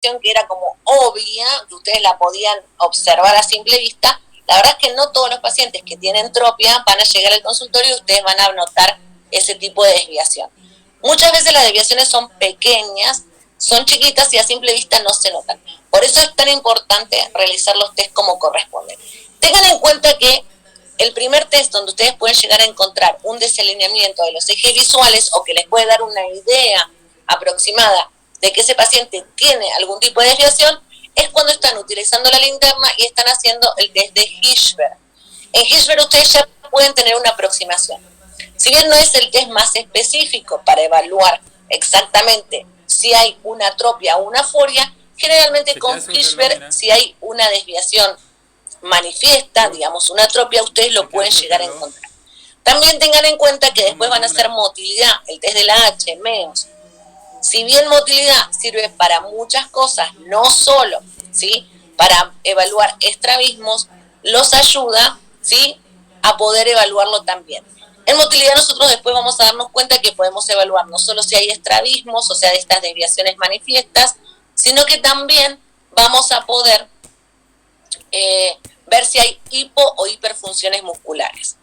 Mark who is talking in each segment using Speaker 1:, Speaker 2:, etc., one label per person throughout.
Speaker 1: que era como obvia, que ustedes la podían observar a simple vista, la verdad es que no todos los pacientes que tienen tropia van a llegar al consultorio y ustedes van a notar ese tipo de desviación. Muchas veces las desviaciones son pequeñas, son chiquitas y a simple vista no se notan. Por eso es tan importante realizar los test como corresponden. Tengan en cuenta que el primer test donde ustedes pueden llegar a encontrar un desalineamiento de los ejes visuales o que les puede dar una idea aproximada de que ese paciente tiene algún tipo de desviación es cuando están utilizando la linterna y están haciendo el test de Hirschberg. En Hirschberg ustedes ya pueden tener una aproximación. Si bien no es el test más específico para evaluar exactamente si hay una atropia o una aforia, generalmente con Hirschberg, si hay una desviación manifiesta, digamos una atropia, ustedes lo pueden llegar a encontrar. También tengan en cuenta que después van a hacer motilidad, el test de la H, MEOS. Si bien motilidad sirve para muchas cosas, no solo, ¿sí?, para evaluar estrabismos, los ayuda, ¿sí?, a poder evaluarlo también. En motilidad nosotros después vamos a darnos cuenta que podemos evaluar no solo si hay estrabismos, o sea, de estas desviaciones manifiestas, sino que también vamos a poder ver si hay hipo o hiperfunciones musculares.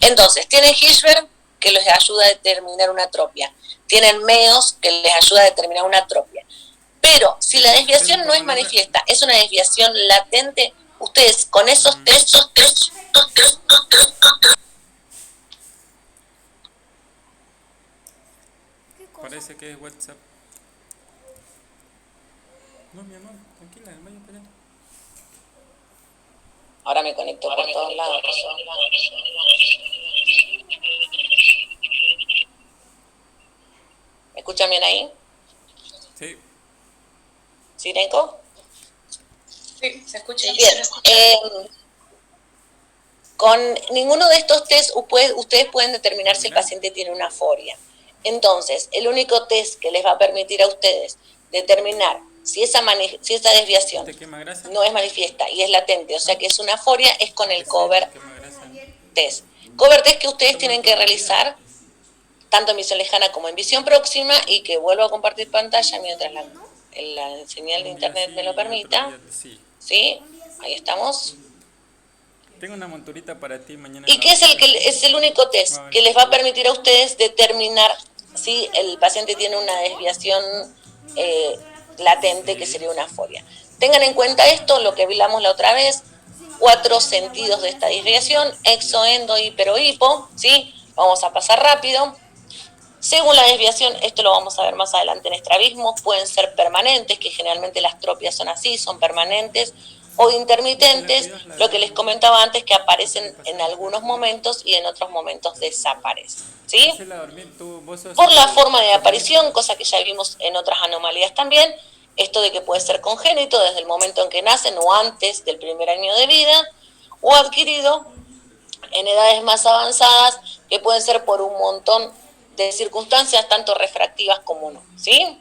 Speaker 1: Entonces, tienen Hirschberg, que les ayuda a determinar una atropia. Tienen MEOS, que les ayuda a determinar una atropia. Pero si la desviación no es manifiesta, es una desviación latente, ustedes con esos test.
Speaker 2: Parece que es WhatsApp. No, mi amor, tranquila, vaya para allá.
Speaker 1: Ahora me conecto por todos lados. ¿Me escuchan bien ahí?
Speaker 2: Sí.
Speaker 1: ¿Sí, Neko?
Speaker 3: Sí, se escucha.
Speaker 1: Bien. Con ninguno de estos test ustedes pueden determinar si el paciente tiene una aforia. Entonces, el único test que les va a permitir a ustedes determinar si esa desviación no es manifiesta y es latente, o sea que es una aforia, es con el cover test. Cover test que ustedes tienen que realizar tanto en visión lejana como en visión próxima y que vuelvo a compartir pantalla mientras la señal de internet me lo permita. ¿Sí? Ahí estamos.
Speaker 2: Tengo una monturita para ti mañana.
Speaker 1: ¿Y qué es el único test que les va a permitir a ustedes determinar si el paciente tiene una desviación latente, que sería una aforia? Tengan en cuenta esto, lo que hablamos la otra vez, 4 sentidos de esta desviación, exo, endo, hiper o hipo, ¿sí? Vamos a pasar rápido. Según la desviación, esto lo vamos a ver más adelante en estrabismos, pueden ser permanentes, que generalmente las tropias son así, son permanentes, o intermitentes, lo que les comentaba antes, que aparecen en algunos momentos y en otros momentos desaparecen, ¿sí? Por la forma de aparición, cosa que ya vimos en otras anomalías también, esto de que puede ser congénito desde el momento en que nacen o antes del primer año de vida, o adquirido en edades más avanzadas, que pueden ser por un montón de circunstancias, tanto refractivas como no, ¿sí?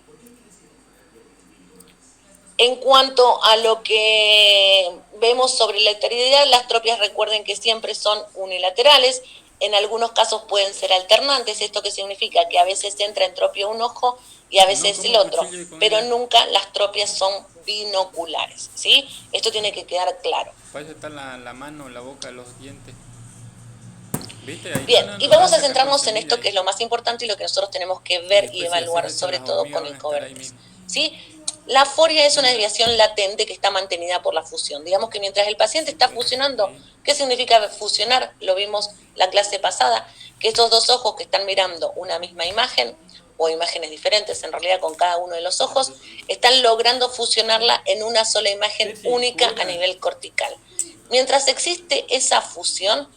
Speaker 1: En cuanto a lo que vemos sobre la heterogeneidad, las tropias recuerden que siempre son unilaterales, en algunos casos pueden ser alternantes, esto que significa que a veces entra en tropia un ojo y a veces el otro, pero nunca las tropias son binoculares, ¿sí? Esto tiene que quedar claro.
Speaker 2: Para eso está la mano, la boca, los dientes.
Speaker 1: Bien, y vamos a centrarnos en esto que es lo más importante y lo que nosotros tenemos que ver y evaluar, sobre todo con el cover test, ¿sí? La aforia es una desviación latente que está mantenida por la fusión. Digamos que mientras el paciente está fusionando, ¿qué significa fusionar? Lo vimos la clase pasada, que estos dos ojos que están mirando una misma imagen, o imágenes diferentes en realidad con cada uno de los ojos, están logrando fusionarla en una sola imagen única a nivel cortical. Mientras existe esa fusión,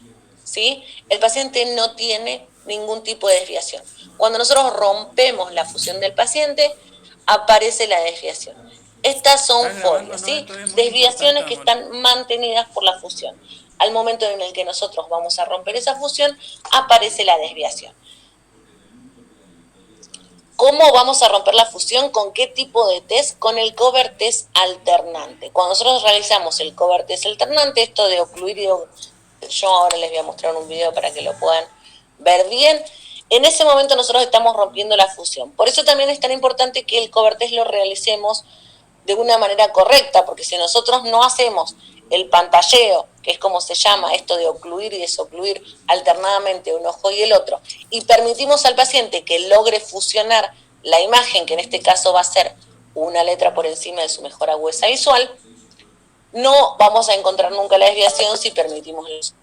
Speaker 1: ¿sí?, el paciente no tiene ningún tipo de desviación. Cuando nosotros rompemos la fusión del paciente, aparece la desviación. Estas son forias, ¿sí?, desviaciones que están mantenidas por la fusión. Al momento en el que nosotros vamos a romper esa fusión, aparece la desviación. ¿Cómo vamos a romper la fusión? ¿Con qué tipo de test? Con el cover test alternante. Cuando nosotros realizamos el cover test alternante, esto de ocluir y yo ahora les voy a mostrar un video para que lo puedan ver bien. En ese momento nosotros estamos rompiendo la fusión. Por eso también es tan importante que el cover test lo realicemos de una manera correcta, porque si nosotros no hacemos el pantalleo, que es como se llama esto de ocluir y desocluir alternadamente un ojo y el otro, y permitimos al paciente que logre fusionar la imagen, que en este caso va a ser una letra por encima de su mejor agudeza visual, no vamos a encontrar nunca la desviación si permitimos eso.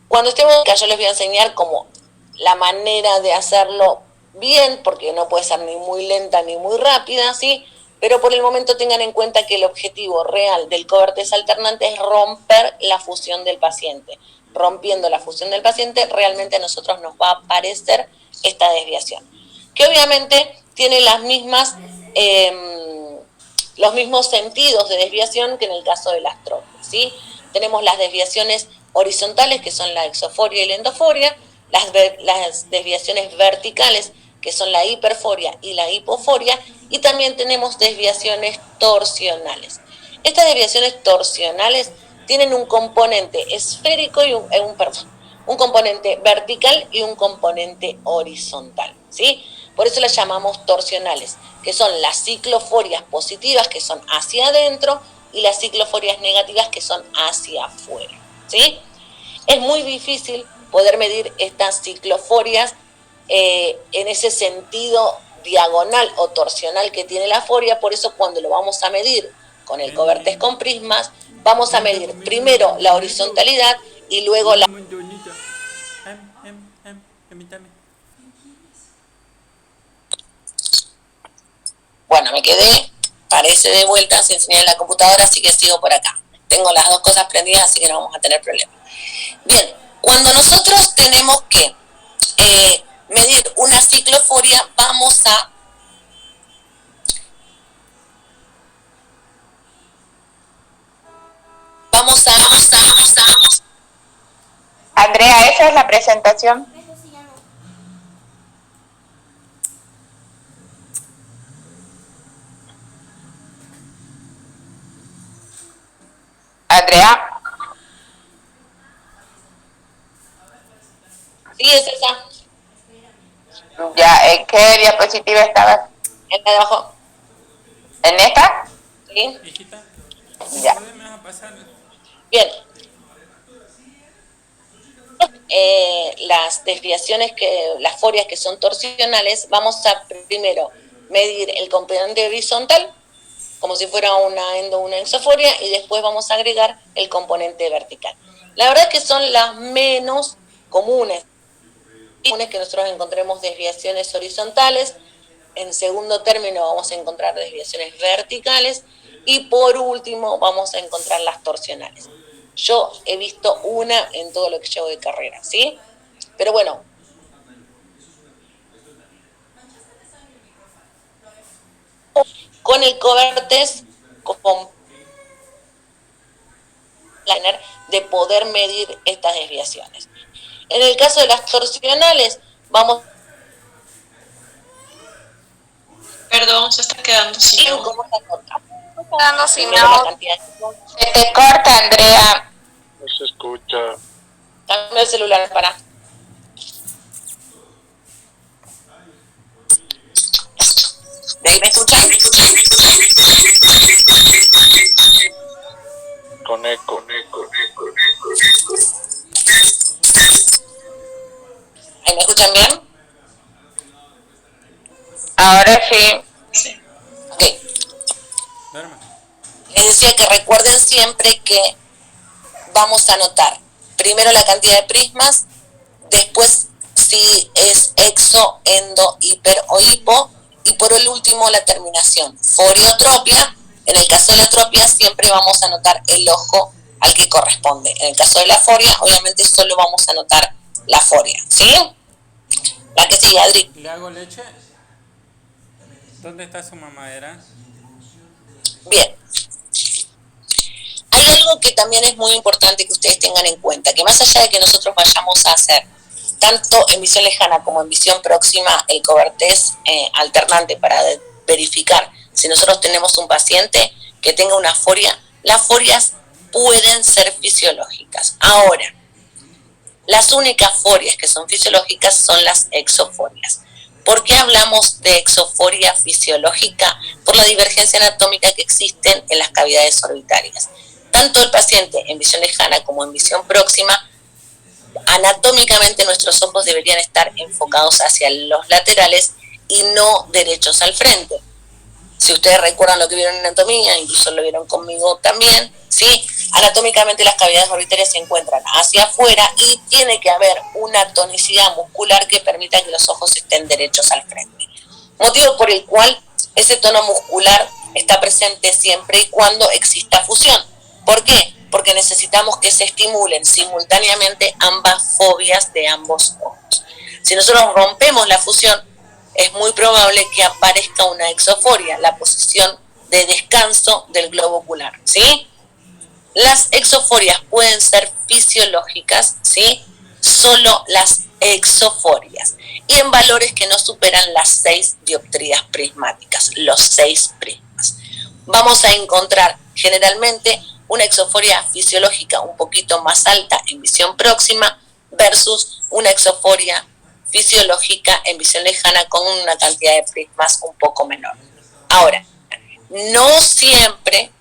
Speaker 1: Cuando estemos acá yo les voy a enseñar como la manera de hacerlo bien, porque no puede ser ni muy lenta ni muy rápida, ¿sí? Pero por el momento tengan en cuenta que el objetivo real del cobertés alternante es romper la fusión del paciente. Rompiendo la fusión del paciente, realmente a nosotros nos va a aparecer esta desviación, que obviamente tiene las mismas, los mismos sentidos de desviación que en el caso de las tropias, ¿sí? Tenemos las desviaciones horizontales, que son la exoforia y la endoforia, las desviaciones verticales, que son la hiperforia y la hipoforia, y también tenemos desviaciones torsionales. Estas desviaciones torsionales tienen un componente esférico y un componente vertical y un componente horizontal, ¿sí? Por eso las llamamos torsionales, que son las cicloforias positivas, que son hacia adentro, y las cicloforias negativas, que son hacia afuera, ¿sí? Es muy difícil poder medir estas cicloforias en ese sentido diagonal o torsional que tiene la foria, por eso cuando lo vamos a medir con el cobertés con prismas, vamos a medir primero la horizontalidad y luego la... Bueno, me quedé, parece de vuelta sin señal en la computadora, así que sigo por acá. Tengo las dos cosas prendidas, así que no vamos a tener problema. Bien, cuando nosotros tenemos que medir una cicloforia, vamos a
Speaker 4: Andrea, esa es la presentación. Andrea.
Speaker 1: Sí, es esa.
Speaker 4: Ya, ¿en qué diapositiva estabas?
Speaker 1: En la de abajo.
Speaker 4: ¿En esta?
Speaker 1: Sí.
Speaker 2: Hijita,
Speaker 4: Ya.
Speaker 2: ¿me vas a pasar?
Speaker 1: Bien. Las desviaciones, las forias que son torsionales, vamos a primero medir el componente horizontal, como si fuera una una exoforia, y después vamos a agregar el componente vertical. La verdad es que son las menos comunes que nosotros encontremos desviaciones horizontales. En segundo término vamos a encontrar desviaciones verticales y por último vamos a encontrar las torsionales. Yo he visto una en todo lo que llevo de carrera, ¿sí? Pero bueno, con el cobertés de poder medir estas desviaciones. En el caso de las torsionales, vamos...
Speaker 3: Perdón, se está quedando sin audio.
Speaker 1: ¿Cómo se corta?
Speaker 4: Quedando sin
Speaker 1: Primero la cantidad
Speaker 4: Se te corta, Andrea.
Speaker 5: No se escucha.
Speaker 1: Cambio el celular, para. ¿De ahí me escuchan?
Speaker 5: Con eco.
Speaker 1: ¿Ahí me escuchan bien?
Speaker 4: Ahora sí.
Speaker 1: Ok.
Speaker 2: Duerma.
Speaker 1: Les decía que recuerden siempre que vamos a anotar primero la cantidad de prismas, después si es exo, endo, hiper o hipo, y por el último la terminación. Foriotropia, en el caso de la tropia siempre vamos a anotar el ojo al que corresponde. En el caso de la foria, obviamente solo vamos a anotar la foria, ¿sí? La que sigue, Adri.
Speaker 2: ¿Le hago leche? ¿Dónde está su mamadera?
Speaker 1: Bien. Hay algo que también es muy importante que ustedes tengan en cuenta, que más allá de que nosotros vayamos a hacer tanto en visión lejana como en visión próxima el cobertés alternante para verificar si nosotros tenemos un paciente que tenga una foria, las forias pueden ser fisiológicas. Ahora, las únicas forias que son fisiológicas son las exoforias. ¿Por qué hablamos de exoforia fisiológica? Por la divergencia anatómica que existen en las cavidades orbitarias. Tanto el paciente en visión lejana como en visión próxima, anatómicamente nuestros ojos deberían estar enfocados hacia los laterales y no derechos al frente. Si ustedes recuerdan lo que vieron en anatomía, incluso lo vieron conmigo también, ¿sí? Anatómicamente las cavidades orbitarias se encuentran hacia afuera y tiene que haber una tonicidad muscular que permita que los ojos estén derechos al frente. Motivo por el cual ese tono muscular está presente siempre y cuando exista fusión. ¿Por qué? Porque necesitamos que se estimulen simultáneamente ambas fobias de ambos ojos. Si nosotros rompemos la fusión, es muy probable que aparezca una exoforia, la posición de descanso del globo ocular, ¿sí? Las exoforias pueden ser fisiológicas, ¿sí? Solo las exoforias. Y en valores que no superan las 6 dioptrías prismáticas, los 6 prismas. Vamos a encontrar generalmente una exoforia fisiológica un poquito más alta en visión próxima versus una exoforia fisiológica en visión lejana con una cantidad de prismas un poco menor. Ahora, no siempre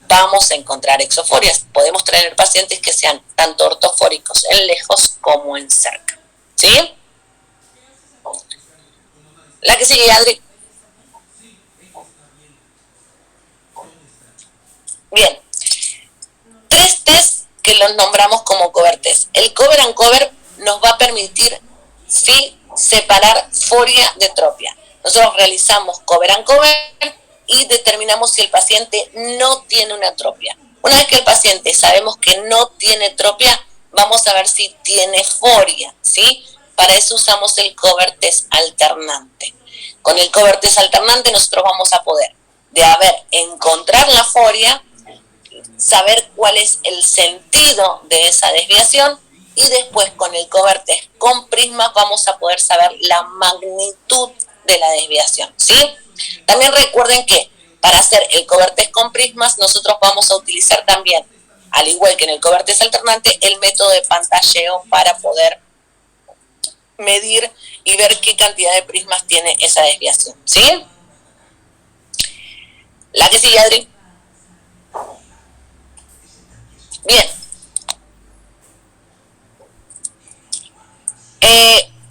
Speaker 1: vamos a encontrar exoforias. Podemos tener pacientes que sean tanto ortofóricos en lejos como en cerca. ¿Sí? La que sigue, Adri. Bien. 3 test que los nombramos como cover test. El cover and cover nos va a permitir, sí, separar foria de tropia. Nosotros realizamos cover and cover y determinamos si el paciente no tiene una tropia. Una vez que el paciente sabemos que no tiene tropia, vamos a ver si tiene foria, ¿sí? Para eso usamos el cover test alternante. Con el cover test alternante nosotros vamos a poder, encontrar la foria, saber cuál es el sentido de esa desviación, y después con el cover test con prismas vamos a poder saber la magnitud de la desviación, ¿sí? También recuerden que para hacer el cover test con prismas nosotros vamos a utilizar también, al igual que en el cover test alternante, el método de pantalleo para poder medir y ver qué cantidad de prismas tiene esa desviación, ¿sí? La que sigue, Adri. Bien.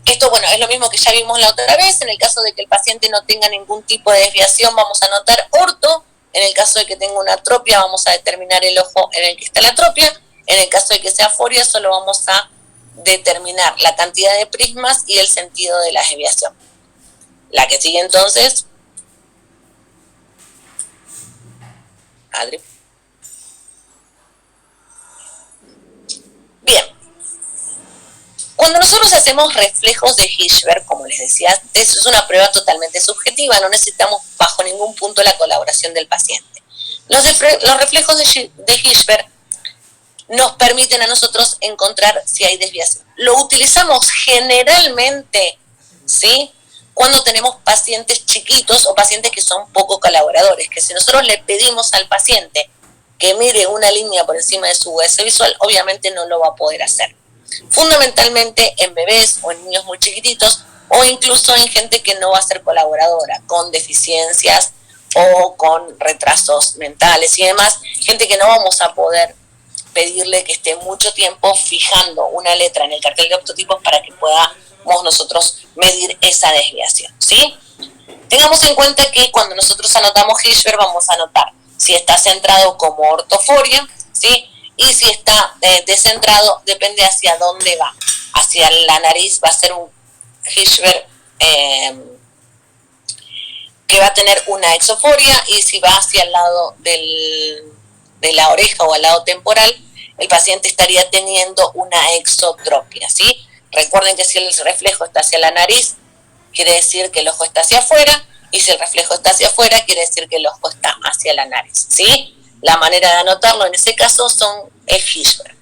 Speaker 1: Esto, bueno, es lo mismo que ya vimos la otra vez. En el caso de que el paciente no tenga ningún tipo de desviación, vamos a anotar orto. En el caso de que tenga una atropia, vamos a determinar el ojo en el que está la atropia. En el caso de que sea foria, solo vamos a determinar la cantidad de prismas y el sentido de la desviación. La que sigue entonces. Adri. Bien. Cuando nosotros hacemos reflejos de Hirschberg, como les decía antes, es una prueba totalmente subjetiva, no necesitamos bajo ningún punto la colaboración del paciente. Los reflejos de Hirschberg nos permiten a nosotros encontrar si hay desviación. Lo utilizamos generalmente, ¿sí?, cuando tenemos pacientes chiquitos o pacientes que son poco colaboradores, que si nosotros le pedimos al paciente que mire una línea por encima de su hueso visual, obviamente no lo va a poder hacer. Fundamentalmente en bebés o en niños muy chiquititos o incluso en gente que no va a ser colaboradora, con deficiencias o con retrasos mentales y demás, gente que no vamos a poder pedirle que esté mucho tiempo fijando una letra en el cartel de optotipos para que podamos nosotros medir esa desviación, ¿sí? Tengamos en cuenta que cuando nosotros anotamos Hirschberg vamos a anotar si está centrado como ortoforia, ¿sí?, y si está descentrado, depende hacia dónde va. Hacia la nariz va a ser un Hirschberg que va a tener una exoforia, y si va hacia el lado de la oreja o al lado temporal, el paciente estaría teniendo una exotropia, ¿sí? Recuerden que si el reflejo está hacia la nariz, quiere decir que el ojo está hacia afuera, y si el reflejo está hacia afuera, quiere decir que el ojo está hacia la nariz, ¿sí? La manera de anotarlo en ese caso son Hirschberg,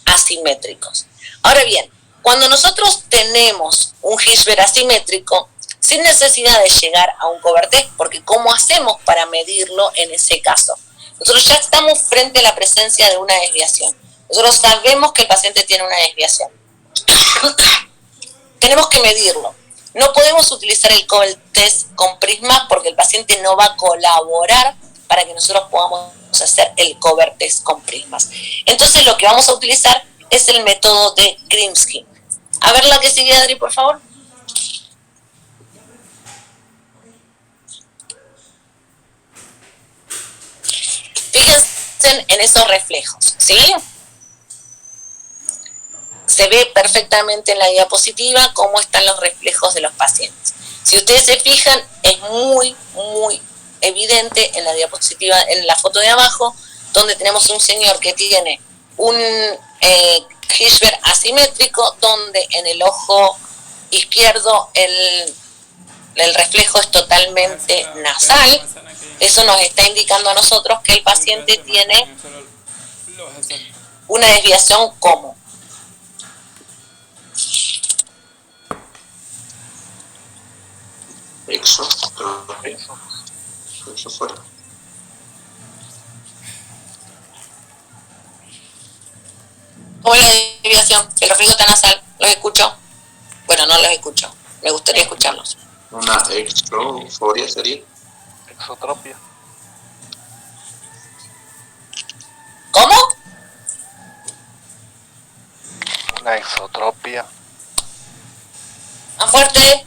Speaker 1: asimétricos. Ahora bien, cuando nosotros tenemos un Hirschberg asimétrico, sin necesidad de llegar a un cover test, porque ¿cómo hacemos para medirlo en ese caso? Nosotros ya estamos frente a la presencia de una desviación. Nosotros sabemos que el paciente tiene una desviación. tenemos que medirlo. No podemos utilizar el Cobalt test con prismas porque el paciente no va a colaborar para que nosotros podamos hacer el Cobalt test con prismas. Entonces lo que vamos a utilizar es el método de Grimsky. A ver la que sigue, Adri, por favor. Fíjense en esos reflejos, ¿sí? Se ve perfectamente en la diapositiva cómo están los reflejos de los pacientes. Si ustedes se fijan, es muy evidente en la diapositiva, en la foto de abajo, donde tenemos un señor que tiene un Hirschberg asimétrico, donde en el ojo izquierdo el reflejo es totalmente nasal. Eso nos está indicando a nosotros que el paciente tiene una desviación común.
Speaker 6: Eso fuera.
Speaker 1: ¿Cómo es la desviación? El reflejo está nasal. ¿Los escucho? Bueno, no los escucho. Me gustaría escucharlos.
Speaker 6: Una extroforia sería.
Speaker 5: Exotropia.
Speaker 1: ¿Cómo?
Speaker 5: Una exotropia.
Speaker 1: Más fuerte.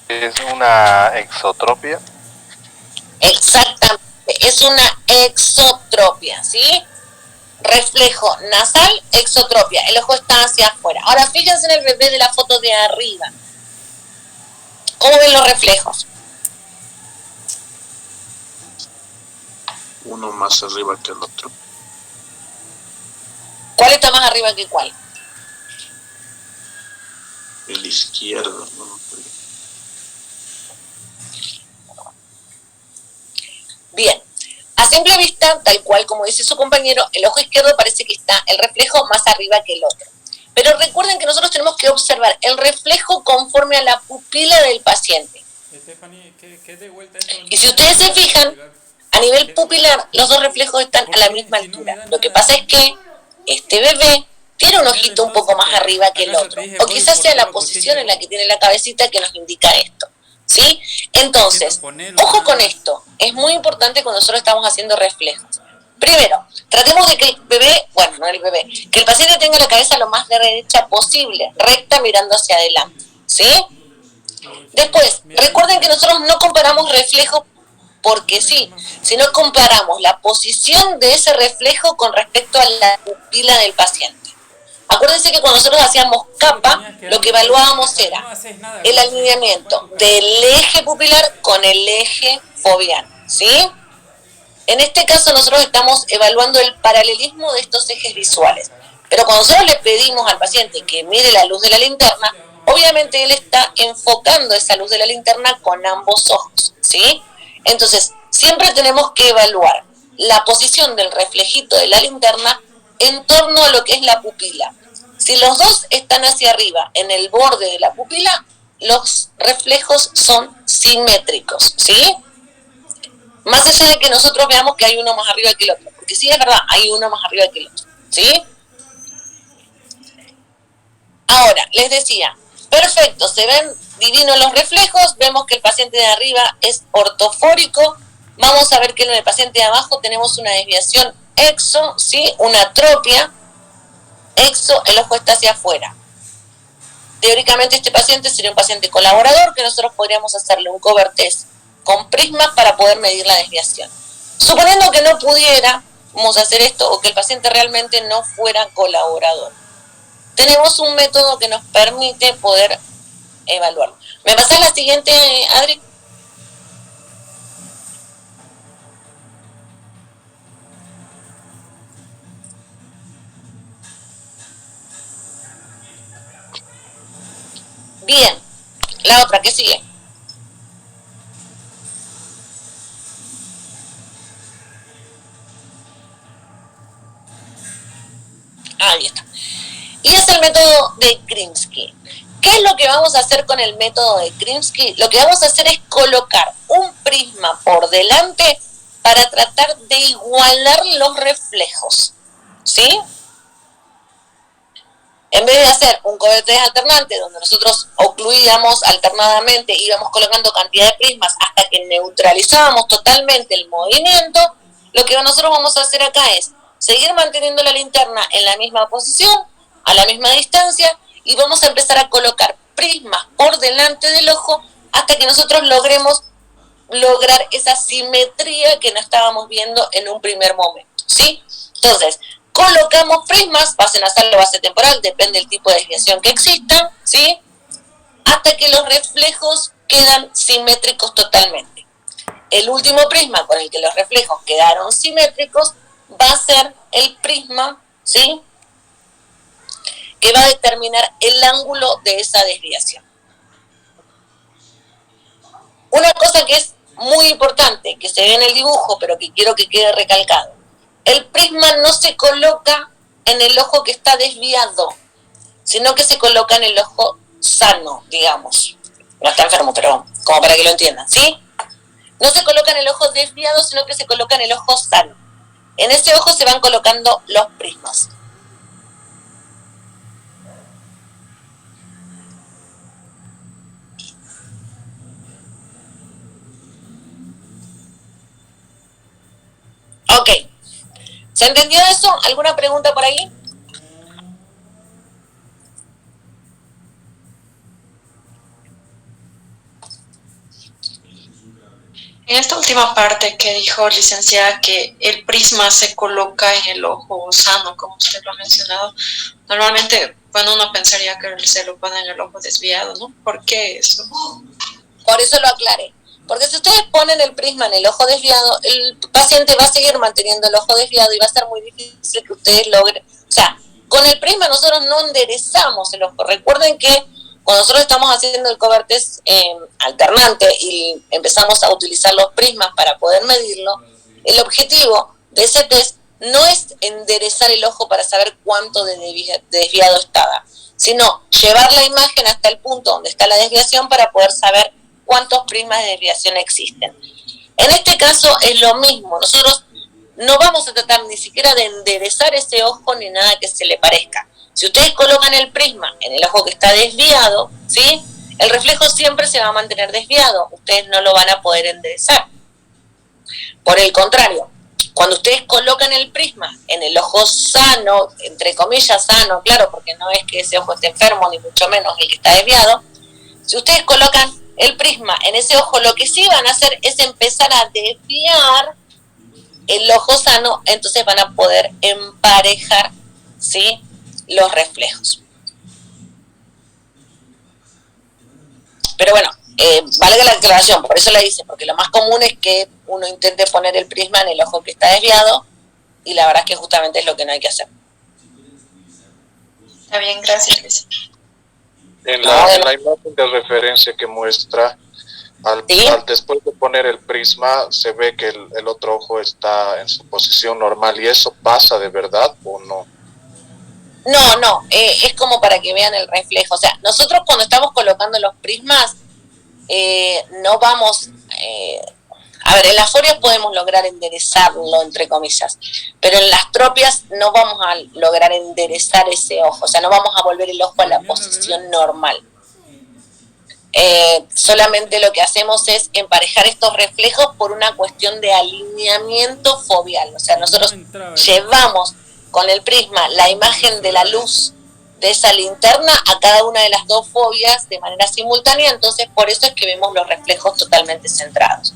Speaker 5: Es una exotropia.
Speaker 1: Exactamente. Es una exotropia, ¿sí? Reflejo nasal, exotropia. El ojo está hacia afuera. Ahora fíjense en el bebé de la foto de arriba. ¿Cómo ven los reflejos?
Speaker 6: Uno más arriba que el otro.
Speaker 1: ¿Cuál está más arriba que cuál?
Speaker 6: El izquierdo, ¿no?
Speaker 1: Bien. A simple vista, tal cual como dice su compañero, el ojo izquierdo parece que está el reflejo más arriba que el otro. Pero recuerden que nosotros tenemos que observar el reflejo conforme a la pupila del paciente. Y si ustedes se fijan, a nivel pupilar, los dos reflejos están a la misma altura. Lo que pasa es que este bebé tiene un ojito un poco más arriba que el otro. O quizás sea la posición en la que tiene la cabecita que nos indica esto. ¿Sí? Entonces, ojo con esto. Es muy importante cuando nosotros estamos haciendo reflejos. Primero, tratemos de que el bebé, bueno, no el bebé, que el paciente tenga la cabeza lo más derecha posible, recta mirando hacia adelante. ¿Sí? Después, recuerden que nosotros no comparamos reflejos porque sí, sino comparamos la posición de ese reflejo con respecto a la pupila del paciente. Acuérdense que cuando nosotros hacíamos capa, lo que evaluábamos era el alineamiento del eje pupilar con el eje foveano, ¿sí? En este caso nosotros estamos evaluando el paralelismo de estos ejes visuales. Pero cuando nosotros le pedimos al paciente que mire la luz de la linterna, obviamente él está enfocando esa luz de la linterna con ambos ojos, ¿sí? Entonces, siempre tenemos que evaluar la posición del reflejito de la linterna en torno a lo que es la pupila. Si los dos están hacia arriba, en el borde de la pupila, los reflejos son simétricos, ¿sí? Más allá de que nosotros veamos que hay uno más arriba que el otro, porque sí es verdad, hay uno más arriba que el otro, ¿sí? Ahora, les decía, perfecto, se ven divinos los reflejos, vemos que el paciente de arriba es ortofórico, vamos a ver que en el paciente de abajo tenemos una desviación exo, ¿sí? Una atropia, exo, el ojo está hacia afuera. Teóricamente este paciente sería un paciente colaborador que nosotros podríamos hacerle un cover test con prismas para poder medir la desviación. Suponiendo que no pudiéramos hacer esto o que el paciente realmente no fuera colaborador, tenemos un método que nos permite poder evaluarlo. ¿Me pasas la siguiente, Adri? Bien, la otra, ¿qué sigue? Ahí está. Y es el método de Grimsky. ¿Qué es lo que vamos a hacer con el método de Grimsky? Lo que vamos a hacer es colocar un prisma por delante para tratar de igualar los reflejos, ¿sí? En vez de hacer un cobertés alternante donde nosotros ocluíamos alternadamente, íbamos colocando cantidad de prismas hasta que neutralizábamos totalmente el movimiento, lo que nosotros vamos a hacer acá es seguir manteniendo la linterna en la misma posición, a la misma distancia, y vamos a empezar a colocar prismas por delante del ojo hasta que nosotros logremos lograr esa simetría que no estábamos viendo en un primer momento, ¿sí? Entonces, colocamos prismas, base nasal o base temporal, depende del tipo de desviación que exista, ¿sí? Hasta que los reflejos quedan simétricos totalmente. El último prisma con el que los reflejos quedaron simétricos va a ser el prisma, ¿sí?, que va a determinar el ángulo de esa desviación. Una cosa que es muy importante, que se ve en el dibujo, pero que quiero que quede recalcado: el prisma no se coloca en el ojo que está desviado, sino que se coloca en el ojo sano, digamos. No está enfermo, pero como para que lo entiendan, ¿sí? No se coloca en el ojo desviado, sino que se coloca en el ojo sano. En ese ojo se van colocando los prismas. Ok. ¿Se entendió eso? ¿Alguna pregunta por ahí?
Speaker 3: En esta última parte que dijo, licenciada, que el prisma se coloca en el ojo sano, como usted lo ha mencionado, normalmente, bueno, uno pensaría que se lo pone en el ojo desviado, ¿no? ¿Por qué eso?
Speaker 1: Por eso lo aclaré. Porque si ustedes ponen el prisma en el ojo desviado, el paciente va a seguir manteniendo el ojo desviado y va a ser muy difícil que ustedes logren. O sea, con el prisma nosotros no enderezamos el ojo. Recuerden que cuando nosotros estamos haciendo el cover test alternante y empezamos a utilizar los prismas para poder medirlo, el objetivo de ese test no es enderezar el ojo para saber cuánto de desviado estaba, sino llevar la imagen hasta el punto donde está la desviación para poder saber cuántos prismas de desviación existen. En este caso es lo mismo. Nosotros no vamos a tratar ni siquiera de enderezar ese ojo ni nada que se le parezca. Si ustedes colocan el prisma en el ojo que está desviado, ¿sí?, el reflejo siempre se va a mantener desviado. Ustedes no lo van a poder enderezar. Por el contrario, cuando ustedes colocan el prisma en el ojo sano, entre comillas sano, claro, porque no es que ese ojo esté enfermo, ni mucho menos el que está desviado, si ustedes colocan el prisma en ese ojo, lo que sí van a hacer es empezar a desviar el ojo sano, entonces van a poder emparejar, ¿sí?, los reflejos. Pero bueno, valga la aclaración, por eso la hice, porque lo más común es que uno intente poner el prisma en el ojo que está desviado, y la verdad es que justamente es lo que no hay que hacer.
Speaker 3: Está bien, gracias, Luis.
Speaker 5: En la imagen de referencia que muestra, al después de poner el prisma, se ve que el otro ojo está en su posición normal, ¿y eso pasa de verdad o no?
Speaker 1: No, es como para que vean el reflejo. O sea, nosotros cuando estamos colocando los prismas, no vamos... a ver, en las forias podemos lograr enderezarlo, entre comillas, pero en las tropias no vamos a lograr enderezar ese ojo, o sea, no vamos a volver el ojo a la posición normal. Solamente lo que hacemos es emparejar estos reflejos por una cuestión de alineamiento foveal. O sea, nosotros llevamos con el prisma la imagen de la luz de esa linterna a cada una de las dos fobias de manera simultánea, entonces por eso es que vemos los reflejos totalmente centrados.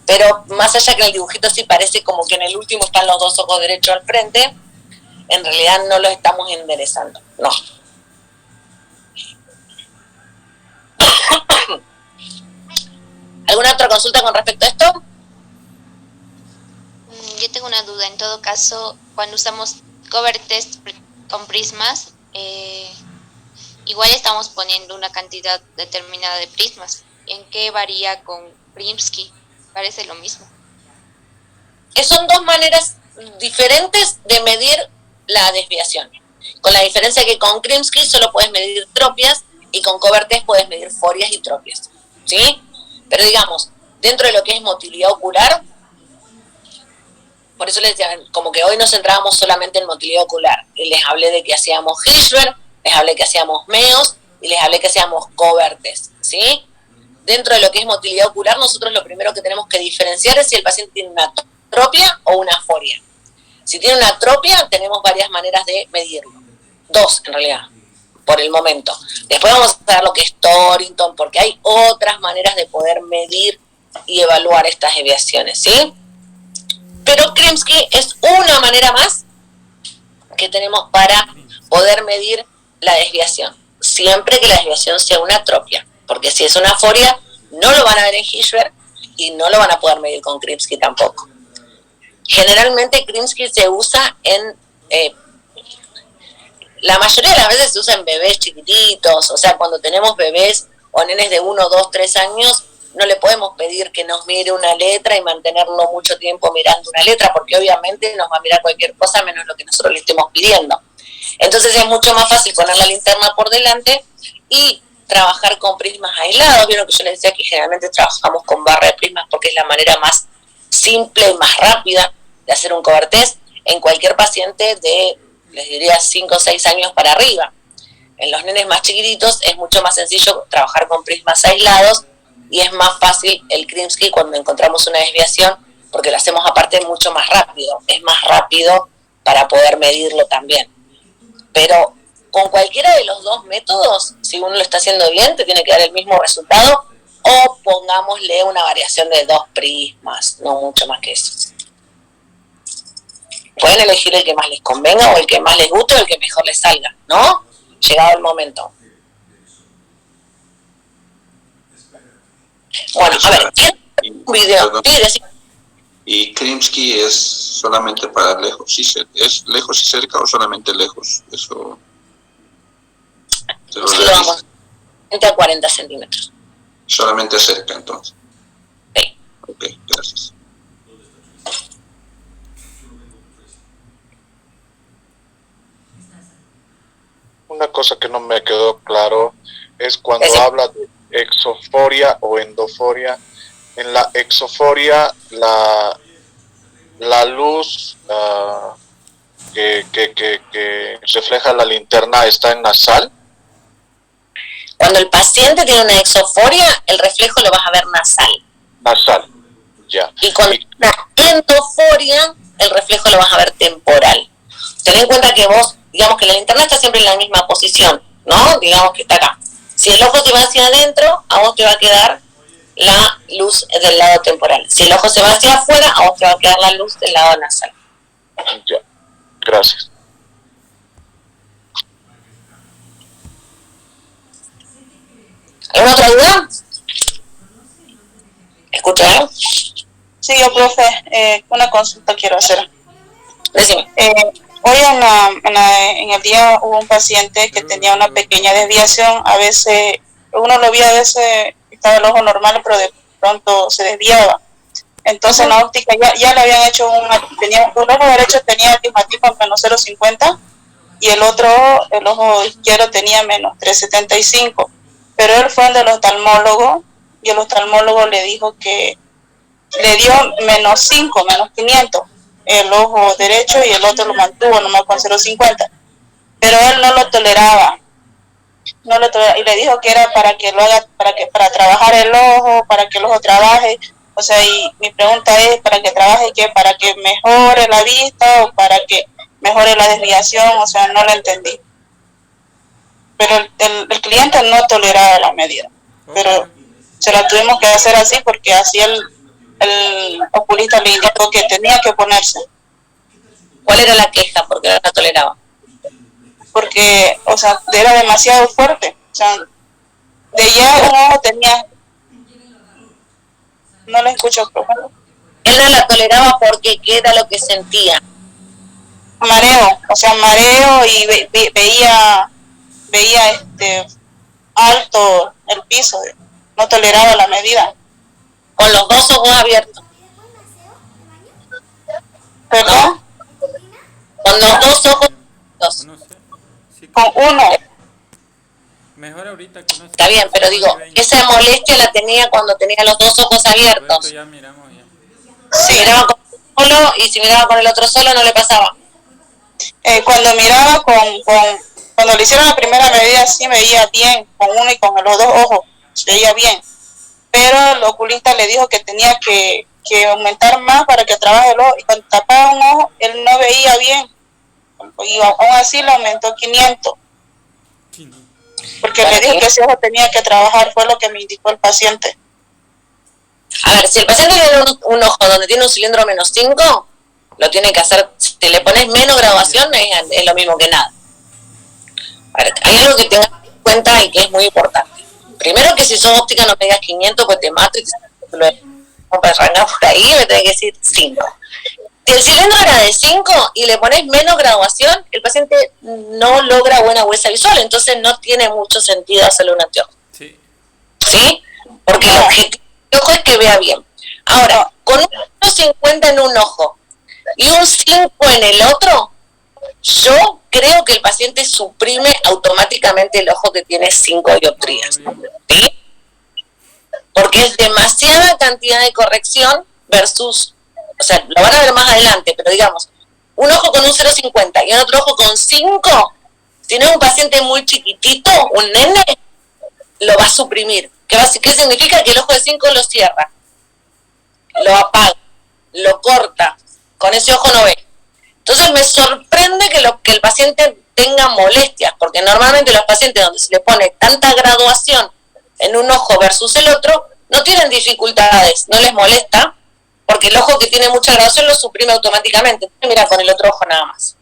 Speaker 1: Pero más allá que en el dibujito sí parece como que en el último están los dos ojos derechos al frente, en realidad no los estamos enderezando, no. ¿Alguna otra consulta con respecto a esto?
Speaker 7: Yo tengo una duda. En todo caso, cuando usamos cover test con prismas, igual estamos poniendo una cantidad determinada de prismas. ¿En qué varía con Grimsky? Parece lo mismo.
Speaker 1: Son dos maneras diferentes de medir la desviación, con la diferencia que con Grimsky solo puedes medir tropias y con cover test puedes medir forias y tropias, ¿sí? Pero digamos, dentro de lo que es motilidad ocular, por eso les decía, como que hoy nos centrábamos solamente en motilidad ocular, y les hablé de que hacíamos Hirschberg, les hablé que hacíamos meos y les hablé que hacíamos cobertes, ¿sí? Dentro de lo que es motilidad ocular, nosotros lo primero que tenemos que diferenciar es si el paciente tiene una atropia o una aforia. Si tiene una atropia, tenemos varias maneras de medirlo. 2, en realidad, por el momento. Después vamos a ver lo que es Torrington, porque hay otras maneras de poder medir y evaluar estas desviaciones, ¿sí? Pero Krimsky es una manera más que tenemos para poder medir la desviación, siempre que la desviación sea una atropia, porque si es una aforia, no lo van a ver en Hirschberg y no lo van a poder medir con Krimsky tampoco. Generalmente Krimsky se usa en, la mayoría de las veces se usa en bebés chiquititos, o sea, cuando tenemos bebés o nenes de 1, 2, 3 años, no le podemos pedir que nos mire una letra y mantenerlo mucho tiempo mirando una letra, porque obviamente nos va a mirar cualquier cosa menos lo que nosotros le estemos pidiendo. Entonces es mucho más fácil poner la linterna por delante y trabajar con prismas aislados. Vieron que yo les decía que generalmente trabajamos con barra de prismas porque es la manera más simple y más rápida de hacer un cover test en cualquier paciente de, les diría, 5 o 6 años para arriba. En los nenes más chiquititos es mucho más sencillo trabajar con prismas aislados y es más fácil el Krimsky cuando encontramos una desviación porque lo hacemos aparte mucho más rápido, es más rápido para poder medirlo también. Pero con cualquiera de los dos métodos, si uno lo está haciendo bien, te tiene que dar el mismo resultado, o pongámosle una variación de 2 prismas, no mucho más que eso. Pueden elegir el que más les convenga o el que más les guste o el que mejor les salga, ¿no? Llegado el momento. Bueno, a ver, ¿tiene un video?
Speaker 6: ¿Y Krimsky es solamente para lejos y cerca? ¿Es lejos y cerca o solamente lejos? Eso se lo
Speaker 1: vamos, 30 a 40 centímetros.
Speaker 6: Solamente cerca, entonces.
Speaker 1: Sí.
Speaker 6: Ok, gracias.
Speaker 5: Una cosa que no me quedó claro es cuando habla de exoforia o endoforia. En la exoforia, la luz que refleja la linterna está en nasal.
Speaker 1: Cuando el paciente tiene una exoforia, el reflejo lo vas a ver nasal.
Speaker 5: Nasal, ya.
Speaker 1: Y con una endoforia, el reflejo lo vas a ver temporal. Ten en cuenta que vos, digamos que la linterna está siempre en la misma posición, ¿no? Digamos que está acá. Si el ojo se va hacia adentro, a vos te va a quedar la luz del lado temporal. Si el ojo se va hacia afuera, a vos te va a quedar la luz del lado nasal.
Speaker 5: Ya, gracias.
Speaker 1: ¿Alguna otra duda? ¿Escucharon?
Speaker 4: Sí, yo, profe, una consulta quiero hacer.
Speaker 1: Decime.
Speaker 4: Hoy en el día hubo un paciente que tenía una pequeña desviación. A veces, uno lo veía, a veces estaba el ojo normal, pero de pronto se desviaba. Entonces en la óptica ya le habían hecho tenía un ojo derecho tenía astigmatismo en menos 0,50 y el ojo izquierdo tenía menos 3,75. Pero él fue al oftalmólogo y el oftalmólogo le dijo que le dio menos 5, menos 500 el ojo derecho y el otro lo mantuvo nomás con 0,50. Pero él no lo toleraba. Y le dijo que era para que lo haga, para trabajar el ojo, para que el ojo trabaje. O sea, y mi pregunta es, ¿para que trabaje qué? ¿Para que mejore la vista o para que mejore la desviación? O sea, no lo entendí. Pero el cliente no toleraba la medida. Pero se la tuvimos que hacer así porque así el oculista le indicó que tenía que ponerse.
Speaker 1: ¿Cuál era la queja? ¿Por qué no la toleraba?
Speaker 4: Porque, o sea, era demasiado fuerte. O sea, de ya un ojo tenía... No lo escucho, profe.
Speaker 1: Él no la toleraba porque ¿qué era lo que sentía?
Speaker 4: Mareo, o sea, mareo y veía alto el piso. No toleraba la medida.
Speaker 1: Con los 2 ojos abiertos.
Speaker 4: ¿Perdón?
Speaker 1: Con los 2 ojos abiertos.
Speaker 2: No sé. Sí,
Speaker 4: Con uno.
Speaker 2: mejor ahorita que no se...
Speaker 1: Está bien, pero digo, esa molestia la tenía cuando tenía los 2 ojos abiertos.
Speaker 2: Esto ya miramos ya.
Speaker 1: Si miraba con uno solo y si miraba con el otro solo no le pasaba.
Speaker 4: Cuando miraba Cuando le hicieron la primera medida sí veía bien, con uno y con los dos ojos, veía bien. Pero el oculista le dijo que tenía que aumentar más para que trabaje el ojo, y cuando tapaba un ojo, él no veía bien, y aún así le aumentó 500, porque le dijo que ese ojo tenía que trabajar, fue lo que me indicó el paciente.
Speaker 1: A ver, si el paciente tiene un ojo donde tiene un cilindro -5, lo tiene que hacer, si le pones menos graduación es lo mismo que nada. A ver, hay algo que tengas en cuenta y que es muy importante. Primero, que si sos óptica no me digas 500, pues te mato y te lo para arrancar por ahí, me tenés que decir 5. Si el cilindro era de 5 y le pones menos graduación, el paciente no logra buena huesa visual, entonces no tiene mucho sentido hacerle un anteojo. Sí. ¿Sí? Porque el objetivo del ojo es que vea bien. Ahora, con un 1.50 en un ojo y un 5 en el otro, yo creo que el paciente suprime automáticamente el ojo que tiene 5 dioptrías. ¿Sí? Porque es demasiada cantidad de corrección versus, o sea, lo van a ver más adelante, pero digamos, un ojo con un 0.50 y un otro ojo con 5, si no es un paciente muy chiquitito, un nene, lo va a suprimir. ¿Qué significa? Que el ojo de 5 lo cierra, lo apaga, lo corta, con ese ojo no ve. Entonces me sorprende que el paciente tenga molestias, porque normalmente los pacientes donde se le pone tanta graduación en un ojo versus el otro, no tienen dificultades, no les molesta, porque el ojo que tiene mucha graduación lo suprime automáticamente. Mira, con el otro ojo nada más.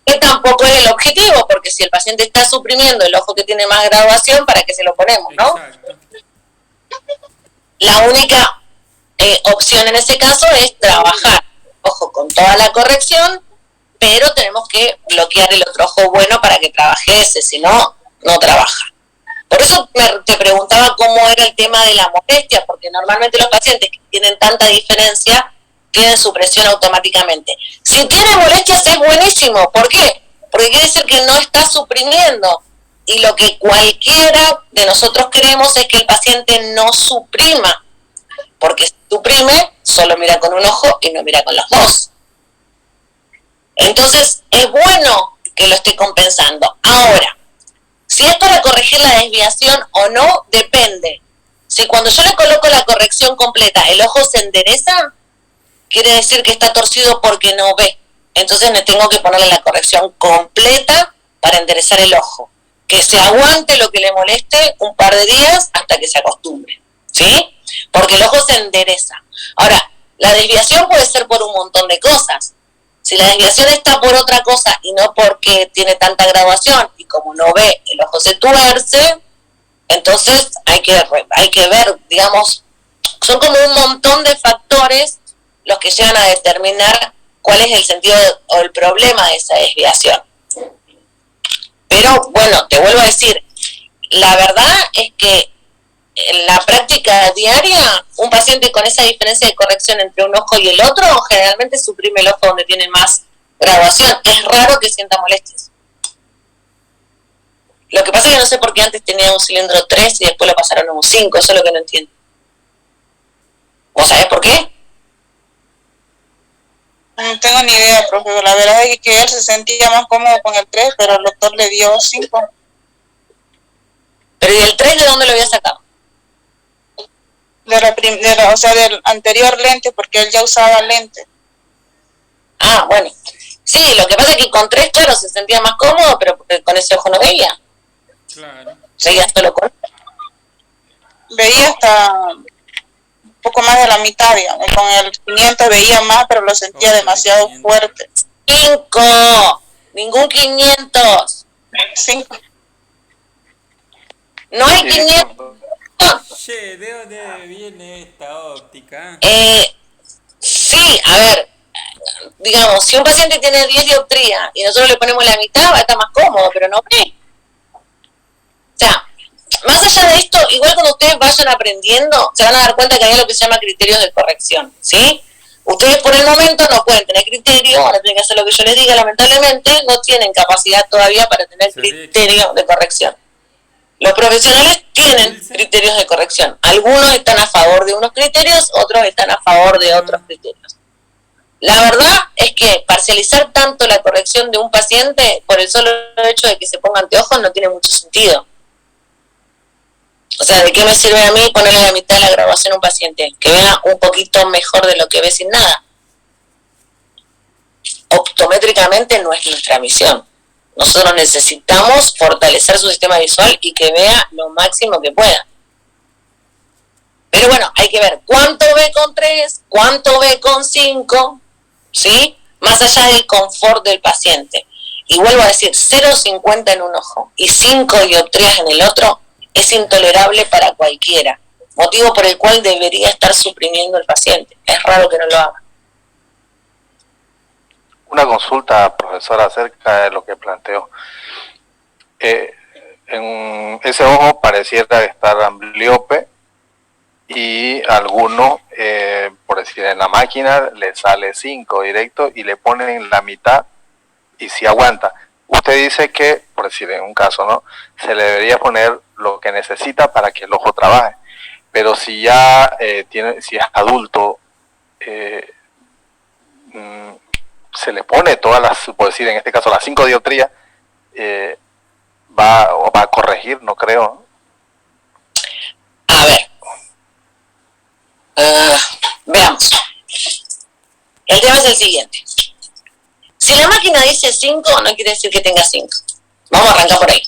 Speaker 1: Que tampoco es el objetivo, porque si el paciente está suprimiendo el ojo que tiene más graduación, ¿para qué se lo ponemos, no? Exacto. La única opción en ese caso es trabajar, ojo, con toda la corrección, pero tenemos que bloquear el otro ojo bueno para que trabaje ese, si no, no trabaja. Por eso te preguntaba cómo era el tema de la molestia, porque normalmente los pacientes que tienen tanta diferencia tienen supresión automáticamente. Si tiene molestias es buenísimo. ¿Por qué? Porque quiere decir que no está suprimiendo. Y lo que cualquiera de nosotros queremos es que el paciente no suprima. Porque si suprime, solo mira con un ojo y no mira con los dos. Entonces, es bueno que lo esté compensando. Ahora, si es para corregir la desviación o no, depende. Si cuando yo le coloco la corrección completa, el ojo se endereza, quiere decir que está torcido porque no ve. Entonces me tengo que ponerle la corrección completa para enderezar el ojo. Que se aguante lo que le moleste un par de días hasta que se acostumbre. ¿Sí? Porque el ojo se endereza. Ahora, la desviación puede ser por un montón de cosas. Si la desviación está por otra cosa y no porque tiene tanta graduación y como no ve, el ojo se tuerce, entonces hay que ver, digamos, son como un montón de factores los que llegan a determinar cuál es el sentido o el problema de esa desviación. Pero bueno, te vuelvo a decir, la verdad es que en la práctica diaria, un paciente con esa diferencia de corrección entre un ojo y el otro, generalmente suprime el ojo donde tiene más graduación. Es raro que sienta molestias. Lo que pasa es que no sé por qué antes tenía un cilindro 3 y después lo pasaron a un 5, eso es lo que no entiendo. ¿Vos sabés por qué?
Speaker 4: No tengo ni idea, profe. La verdad es que él se sentía más cómodo con el 3, pero el doctor le dio 5.
Speaker 1: ¿Pero y el 3 de dónde lo había sacado?
Speaker 4: O sea, del anterior lente, porque él ya usaba lente.
Speaker 1: Ah, bueno. Sí, lo que pasa es que con 3, claro, se sentía más cómodo, pero con ese ojo no veía. Claro. Seguía solo con...
Speaker 4: Veía hasta un poco más de la mitad, digamos. Con el 500 veía más, pero lo sentía demasiado 500. Fuerte.
Speaker 1: 5. Ningún 500.
Speaker 4: 5.
Speaker 1: No hay 500.
Speaker 2: Che, ¿de dónde viene esta óptica?
Speaker 1: Sí, a ver, digamos, si un paciente tiene 10 dioptrías y nosotros le ponemos la mitad, va a estar más cómodo, pero no ve. O sea, más allá de esto, igual cuando ustedes vayan aprendiendo, se van a dar cuenta que hay lo que se llama criterios de corrección, ¿sí? Ustedes por el momento no pueden tener criterio, van a tener que hacer lo que yo les diga, lamentablemente, no tienen capacidad todavía para tener criterio de corrección. Los profesionales tienen criterios de corrección. Algunos están a favor de unos criterios, otros están a favor de otros criterios. La verdad es que parcializar tanto la corrección de un paciente por el solo hecho de que se ponga anteojos no tiene mucho sentido. O sea, ¿de qué me sirve a mí ponerle la mitad de la graduación a un paciente? Que vea un poquito mejor de lo que ve sin nada. Optométricamente no es nuestra misión. Nosotros necesitamos fortalecer su sistema visual y que vea lo máximo que pueda. Pero bueno, hay que ver cuánto ve con 3, cuánto ve con 5, ¿sí? Más allá del confort del paciente. Y vuelvo a decir, 0,50 en un ojo y 5 dioptrías en el otro es intolerable para cualquiera, motivo por el cual debería estar suprimiendo el paciente. Es raro que no lo haga.
Speaker 8: Una consulta, profesora, acerca de lo que planteó. En ese ojo pareciera estar ambliope y alguno, por decir, en la máquina le sale 5 directo y le ponen la mitad y si aguanta. Usted dice que, por decir, en un caso, ¿no?, se le debería poner lo que necesita para que el ojo trabaje. Pero si ya si es adulto, se le pone todas las, por decir, en este caso las 5 dioptrías, va a corregir, no creo.
Speaker 1: A ver, veamos. El tema es el siguiente. Si la máquina dice 5, no quiere decir que tenga 5. Vamos a arrancar por ahí.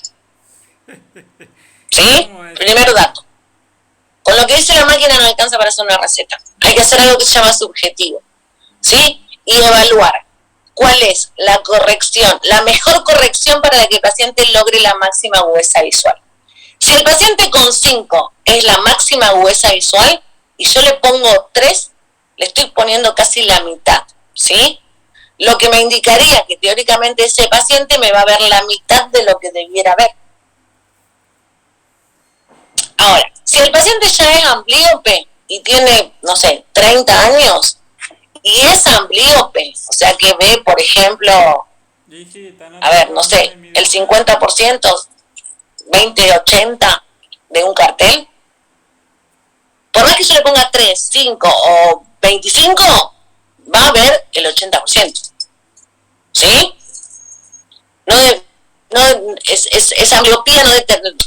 Speaker 1: ¿Sí? Primer dato. Con lo que dice la máquina no alcanza para hacer una receta. Hay que hacer algo que se llama subjetivo. ¿Sí? Y evaluar cuál es la corrección, la mejor corrección para que el paciente logre la máxima agudeza visual. Si el paciente con 5 es la máxima agudeza visual y yo le pongo 3, le estoy poniendo casi la mitad, ¿sí? Lo que me indicaría que teóricamente ese paciente me va a ver la mitad de lo que debiera ver. Ahora, si el paciente ya es amblíope y tiene, no sé, 30 años, y es amblíope, o sea que ve, por ejemplo, a ver, no sé, el 50%, 20-80 de un cartel, por más que yo le ponga 3, 5 o 25, va a ver el 80%. ¿Sí? Es ambliopía,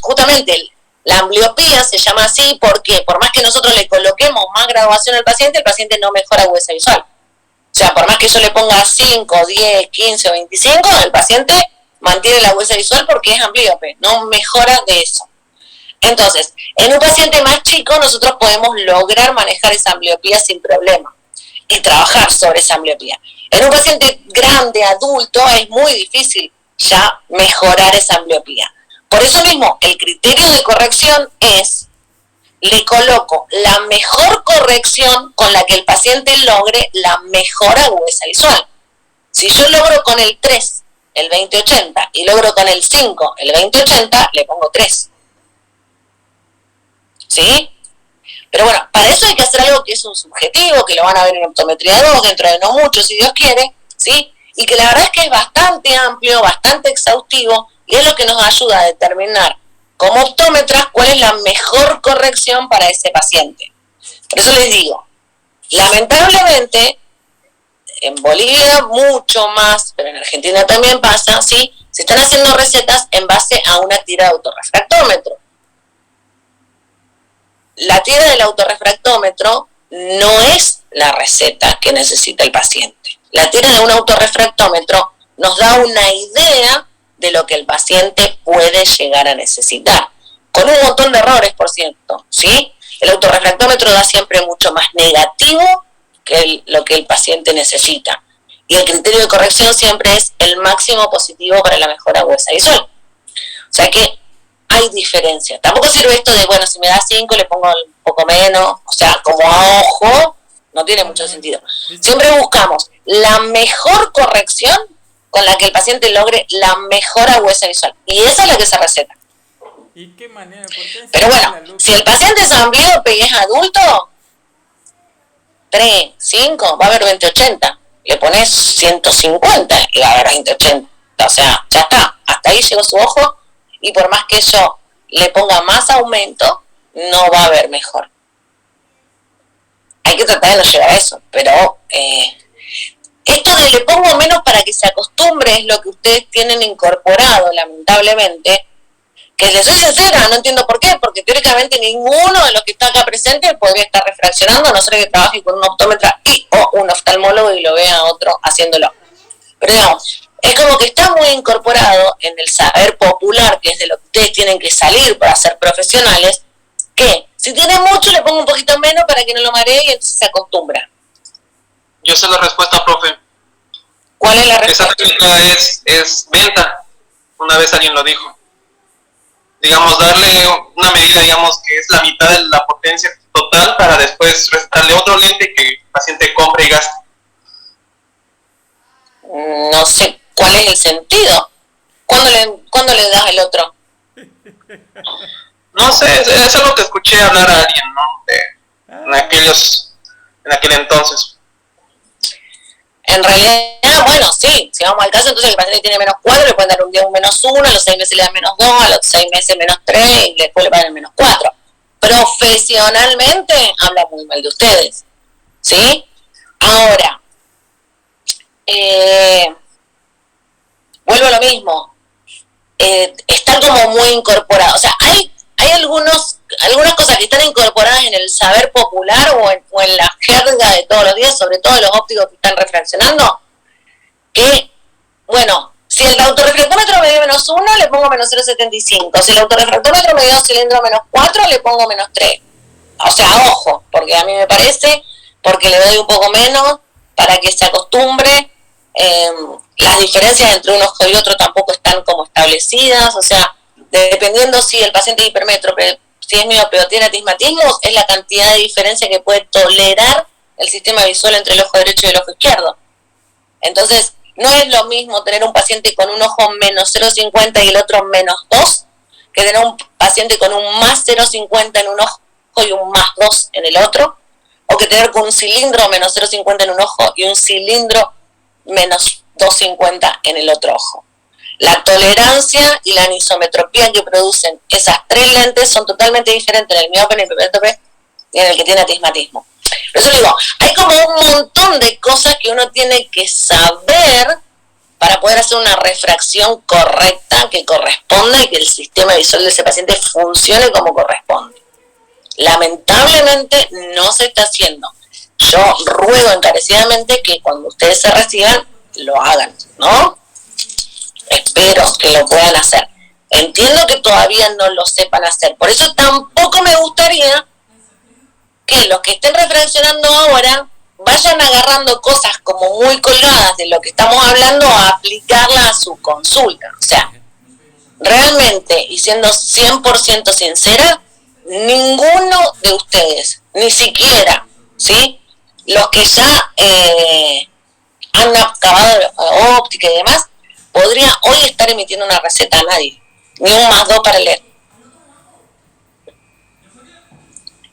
Speaker 1: justamente la ambliopía se llama así porque por más que nosotros le coloquemos más graduación al paciente, el paciente no mejora agudeza visual. O sea, por más que yo le ponga 5, 10, 15 o 25, el paciente mantiene la agudeza visual porque es amblíope, no mejora de eso. Entonces, en un paciente más chico nosotros podemos lograr manejar esa ambliopía sin problema y trabajar sobre esa ambliopía. En un paciente grande, adulto, es muy difícil ya mejorar esa ambliopía. Por eso mismo, el criterio de corrección es, le coloco la mejor corrección con la que el paciente logre la mejor agudeza visual. Si yo logro con el 3, el 20-80, y logro con el 5, el 20-80, le pongo 3. ¿Sí? Pero bueno, para eso hay que hacer algo que es un subjetivo, que lo van a ver en optometría 2 dentro de no mucho, si Dios quiere, ¿sí? Y que la verdad es que es bastante amplio, bastante exhaustivo, y es lo que nos ayuda a determinar como optómetras cuál es la mejor corrección para ese paciente. Por eso les digo, lamentablemente, en Bolivia mucho más, pero en Argentina también pasa, ¿sí? Se están haciendo recetas en base a una tira de autorrefractómetro. La tira del autorrefractómetro no es la receta que necesita el paciente. La tira de un autorrefractómetro nos da una idea de lo que el paciente puede llegar a necesitar, con un montón de errores, por cierto, ¿sí? El autorrefractómetro da siempre mucho más negativo que lo que el paciente necesita, y el criterio de corrección siempre es el máximo positivo para la mejor agudeza visual. O sea que hay diferencia. Tampoco sirve esto de, bueno, si me da 5 le pongo un poco menos, o sea, como a ojo, no tiene mucho sentido. Siempre buscamos la mejor corrección con la que el paciente logre la mejor agudeza visual. Y esa es la que se receta.
Speaker 2: ¿Y qué manera? ¿Por qué?
Speaker 1: Pero bueno, si el paciente es amblíope y es adulto, 3, 5, va a haber 20-80. Le pones 150 y va a haber 20-80. O sea, ya está. Hasta ahí llegó su ojo y por más que yo le ponga más aumento, no va a haber mejor. Hay que tratar de no llegar a eso, pero Esto de le pongo menos para que se acostumbre es lo que ustedes tienen incorporado, lamentablemente, que les soy sincera, no entiendo por qué, porque teóricamente ninguno de los que está acá presente podría estar refraccionando, a no ser que trabaje con un optómetra y o un oftalmólogo y lo vea a otro haciéndolo. Pero digamos, es como que está muy incorporado en el saber popular, que es de lo que ustedes tienen que salir para ser profesionales, que si tiene mucho le pongo un poquito menos para que no lo maree y entonces se acostumbra.
Speaker 9: Yo sé la respuesta, profe.
Speaker 1: ¿Cuál es la respuesta?
Speaker 9: Esa técnica es venta. Una vez alguien lo dijo. Digamos, darle una medida, digamos, que es la mitad de la potencia total para después recetarle otro lente que el paciente compre y gaste.
Speaker 1: No sé cuál es el sentido. ¿Cuándo le das el otro?
Speaker 9: No sé, eso es lo que escuché hablar a alguien, ¿no? En aquel entonces.
Speaker 1: En realidad, bueno, sí, si vamos al caso, entonces el paciente tiene menos 4, le pueden dar un día un menos 1, a los 6 meses le dan menos 2, a los 6 meses menos 3, y después le van el menos 4. Profesionalmente habla muy mal de ustedes, ¿sí? Ahora, vuelvo a lo mismo, están como muy incorporados, o sea, hay algunas cosas que están incorporadas en el saber popular o en la jerga de todos los días, sobre todo los ópticos que están refraccionando, que, bueno, si el autorrefractómetro me dio menos 1, le pongo menos 0,75. Si el autorrefractómetro me dio cilindro menos 4, le pongo menos 3. O sea, ojo, porque a mí me parece, porque le doy un poco menos para que se acostumbre. Las diferencias entre un ojo y otro tampoco están como establecidas, o sea, dependiendo si el paciente es hipermétrope, si es miope o tiene astigmatismo, es la cantidad de diferencia que puede tolerar el sistema visual entre el ojo derecho y el ojo izquierdo. Entonces, no es lo mismo tener un paciente con un ojo menos 0,50 y el otro menos 2, que tener un paciente con un más 0,50 en un ojo y un más 2 en el otro, o que tener con un cilindro menos 0,50 en un ojo y un cilindro menos 2,50 en el otro ojo. La tolerancia y la anisometropía que producen esas tres lentes son totalmente diferentes en el miope, en el hipermétrope y en el que tiene astigmatismo. Por eso digo, hay como un montón de cosas que uno tiene que saber para poder hacer una refracción correcta que corresponda y que el sistema visual de ese paciente funcione como corresponde. Lamentablemente no se está haciendo. Yo ruego encarecidamente que cuando ustedes se reciban, lo hagan, ¿no? Espero que lo puedan hacer. Entiendo que todavía no lo sepan hacer. Por eso tampoco me gustaría que los que estén reflexionando ahora vayan agarrando cosas como muy colgadas de lo que estamos hablando a aplicarla a su consulta. O sea, realmente, y siendo 100% sincera, ninguno de ustedes, ni siquiera, ¿sí?, los que ya han acabado óptica y demás, podría hoy estar emitiendo una receta a nadie, ni un más 2 para leer.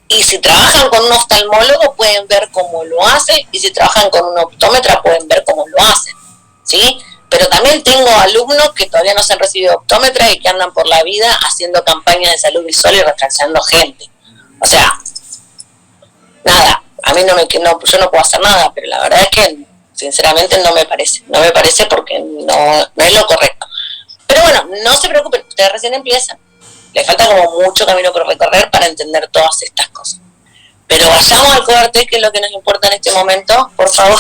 Speaker 1: Y si trabajan con un oftalmólogo pueden ver cómo lo hace, y si trabajan con un optómetra pueden ver cómo lo hacen, ¿sí? Pero también tengo alumnos que todavía no se han recibido optómetra y que andan por la vida haciendo campañas de salud visual y refraccionando gente. O sea, nada, a mí yo no puedo hacer nada, pero la verdad es que sinceramente no me parece porque no es lo correcto. Pero bueno, no se preocupen, ustedes recién empiezan. Le falta como mucho camino por recorrer para entender todas estas cosas. Pero vayamos al cohorte, que es lo que nos importa en este momento, por favor.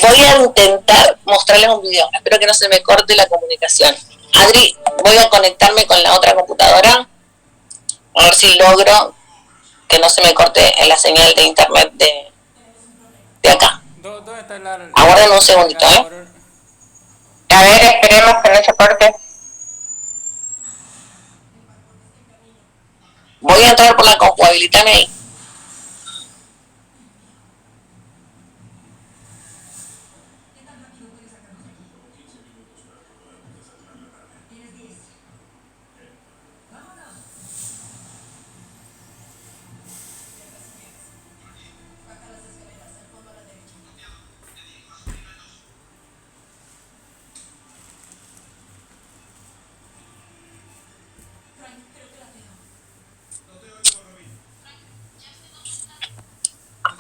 Speaker 1: Voy a intentar mostrarles un video. Espero que no se me corte la comunicación. Adri, voy a conectarme con la otra computadora. A ver si logro que no se me corte la señal de internet de acá.
Speaker 2: ¿Dónde está la
Speaker 1: aguarden un segundito, ¿eh?
Speaker 4: A ver, esperemos que no se corte.
Speaker 1: Voy a entrar por la compu, habilitame ahí.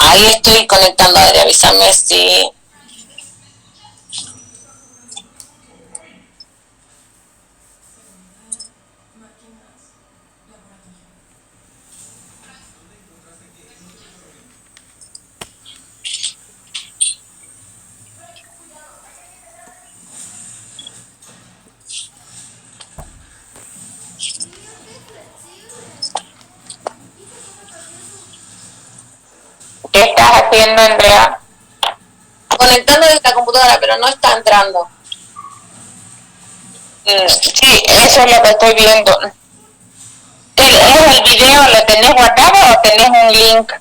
Speaker 1: Ahí estoy conectando, Adri, avísame si
Speaker 10: ¿Qué estás haciendo, Andrea?
Speaker 1: Conectando desde la computadora, pero no está entrando.
Speaker 10: Sí, eso es lo que estoy viendo. ¿Es el video, lo tenés guardado o tenés un link?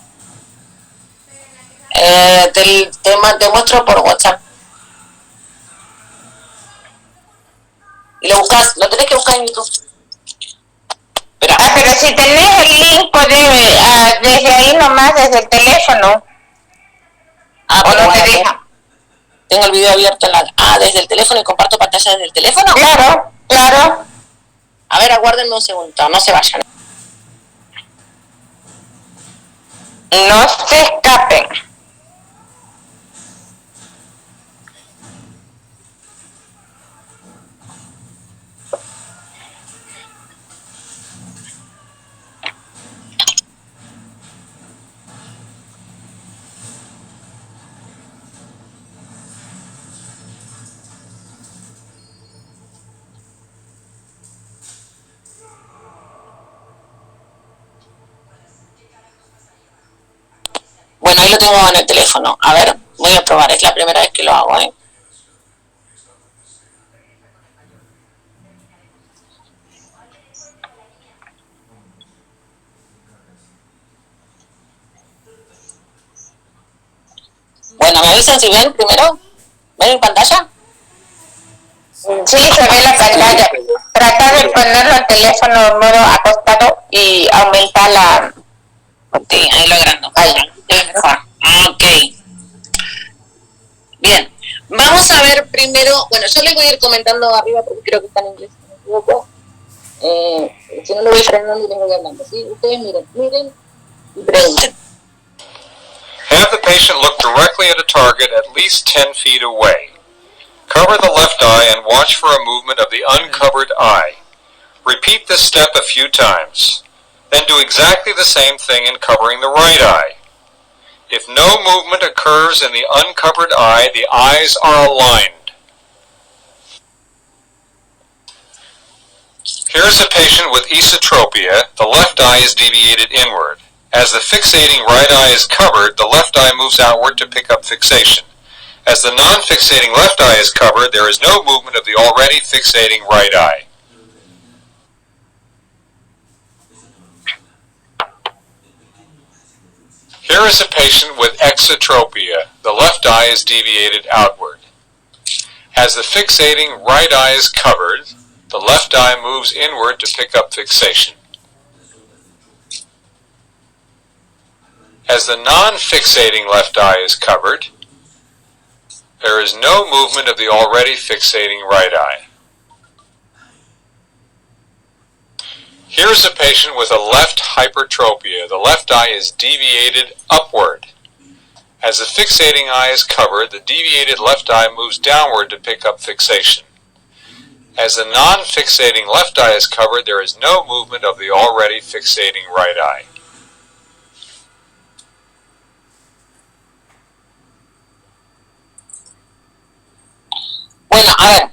Speaker 1: Te muestro por WhatsApp. Y lo buscas, lo tenés que buscar en YouTube.
Speaker 10: Pero si tenés el link, podés, desde ahí nomás, desde el teléfono.
Speaker 1: ¿O no te deja? Tengo el video abierto desde el teléfono y comparto pantalla desde el teléfono.
Speaker 10: Claro.
Speaker 1: A ver, aguárdenme un segundo, no se vayan.
Speaker 10: No se escapen.
Speaker 1: Bueno, ahí lo tengo en el teléfono. A ver, voy a probar, es la primera vez que lo hago, ¿eh? Bueno, ¿me avisan si ven primero? ¿Ven mi pantalla?
Speaker 10: Sí, se ve la pantalla. Trata de ponerlo al teléfono en modo acostado y aumenta la...
Speaker 1: Ok, ahí lo agrando. Ahí, mejor. Ok. Bien. Vamos a ver primero... Bueno, yo les voy a ir comentando arriba porque creo que está en inglés. Si no me equivoco. Si no lo voy frenando y les voy hablando. ¿Sí? Ustedes miren y pregunten.
Speaker 11: Have the patient look directly at a target at least 10 feet away. Cover the left eye and watch for a movement of the uncovered eye. Repeat this step a few times. Then do exactly the same thing in covering the right eye. If no movement occurs in the uncovered eye, the eyes are aligned. Here is a patient with esotropia. The left eye is deviated inward. As the fixating right eye is covered, the left eye moves outward to pick up fixation. As the non-fixating left eye is covered, there is no movement of the already fixating right eye. Here is a patient with exotropia. The left eye is deviated outward. As the fixating right eye is covered, the left eye moves inward to pick up fixation. As the non-fixating left eye is covered, there is no movement of the already fixating right eye. Here is a patient with a left hypertropia. The left eye is deviated upward. As the fixating eye is covered, the deviated left eye moves downward to pick up fixation. As the non-fixating left eye is covered, there is no movement of the already fixating right eye.
Speaker 1: Bueno, a ver.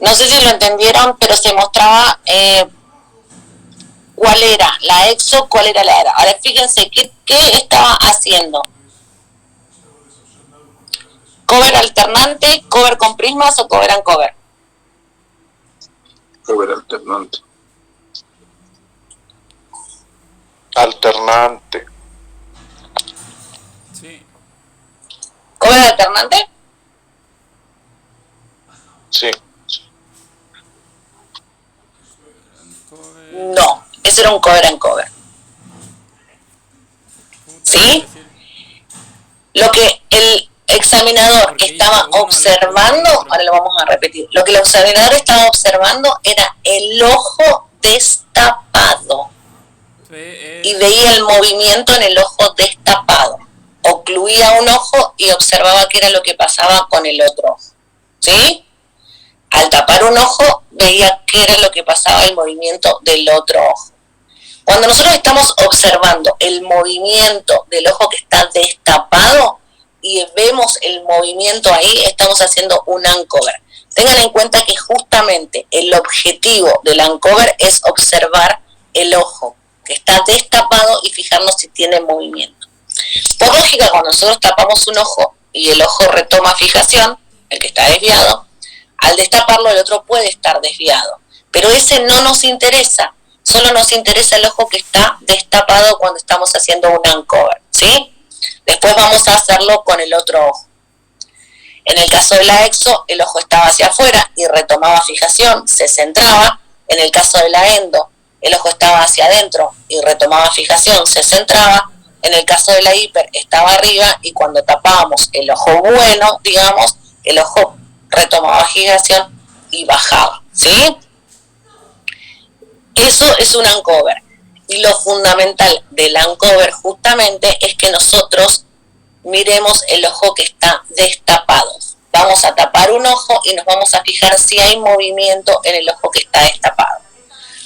Speaker 1: No sé si lo entendieron, pero se mostraba cuál era la exo, cuál era la era. Ahora fíjense qué estaba haciendo. ¿Cover alternante, cover con prismas o cover and cover?
Speaker 6: Cover alternante.
Speaker 5: Alternante.
Speaker 2: Sí.
Speaker 1: ¿Cover alternante?
Speaker 5: Sí.
Speaker 1: No, ese era un cover and cover. ¿Sí? Lo que el examinador estaba observando, ahora lo vamos a repetir, lo que el examinador estaba observando era el ojo destapado y veía el movimiento en el ojo destapado. Ocluía un ojo y observaba qué era lo que pasaba con el otro ojo. ¿Sí? Al tapar un ojo, veía qué era lo que pasaba el movimiento del otro ojo. Cuando nosotros estamos observando el movimiento del ojo que está destapado y vemos el movimiento ahí, estamos haciendo un uncover. Tengan en cuenta que justamente el objetivo del uncover es observar el ojo que está destapado y fijarnos si tiene movimiento. Por lógica, cuando nosotros tapamos un ojo y el ojo retoma fijación, el que está desviado, al destaparlo el otro puede estar desviado, pero ese no nos interesa, solo nos interesa el ojo que está destapado cuando estamos haciendo un uncover, ¿sí? Después vamos a hacerlo con el otro ojo. En el caso de la exo, el ojo estaba hacia afuera y retomaba fijación, se centraba. En el caso de la endo, el ojo estaba hacia adentro y retomaba fijación, se centraba. En el caso de la hiper, estaba arriba y cuando tapábamos el ojo bueno, digamos, el ojo retomaba fijación y bajaba, ¿sí? Eso es un uncover. Y lo fundamental del uncover justamente es que nosotros miremos el ojo que está destapado. Vamos a tapar un ojo y nos vamos a fijar si hay movimiento en el ojo que está destapado.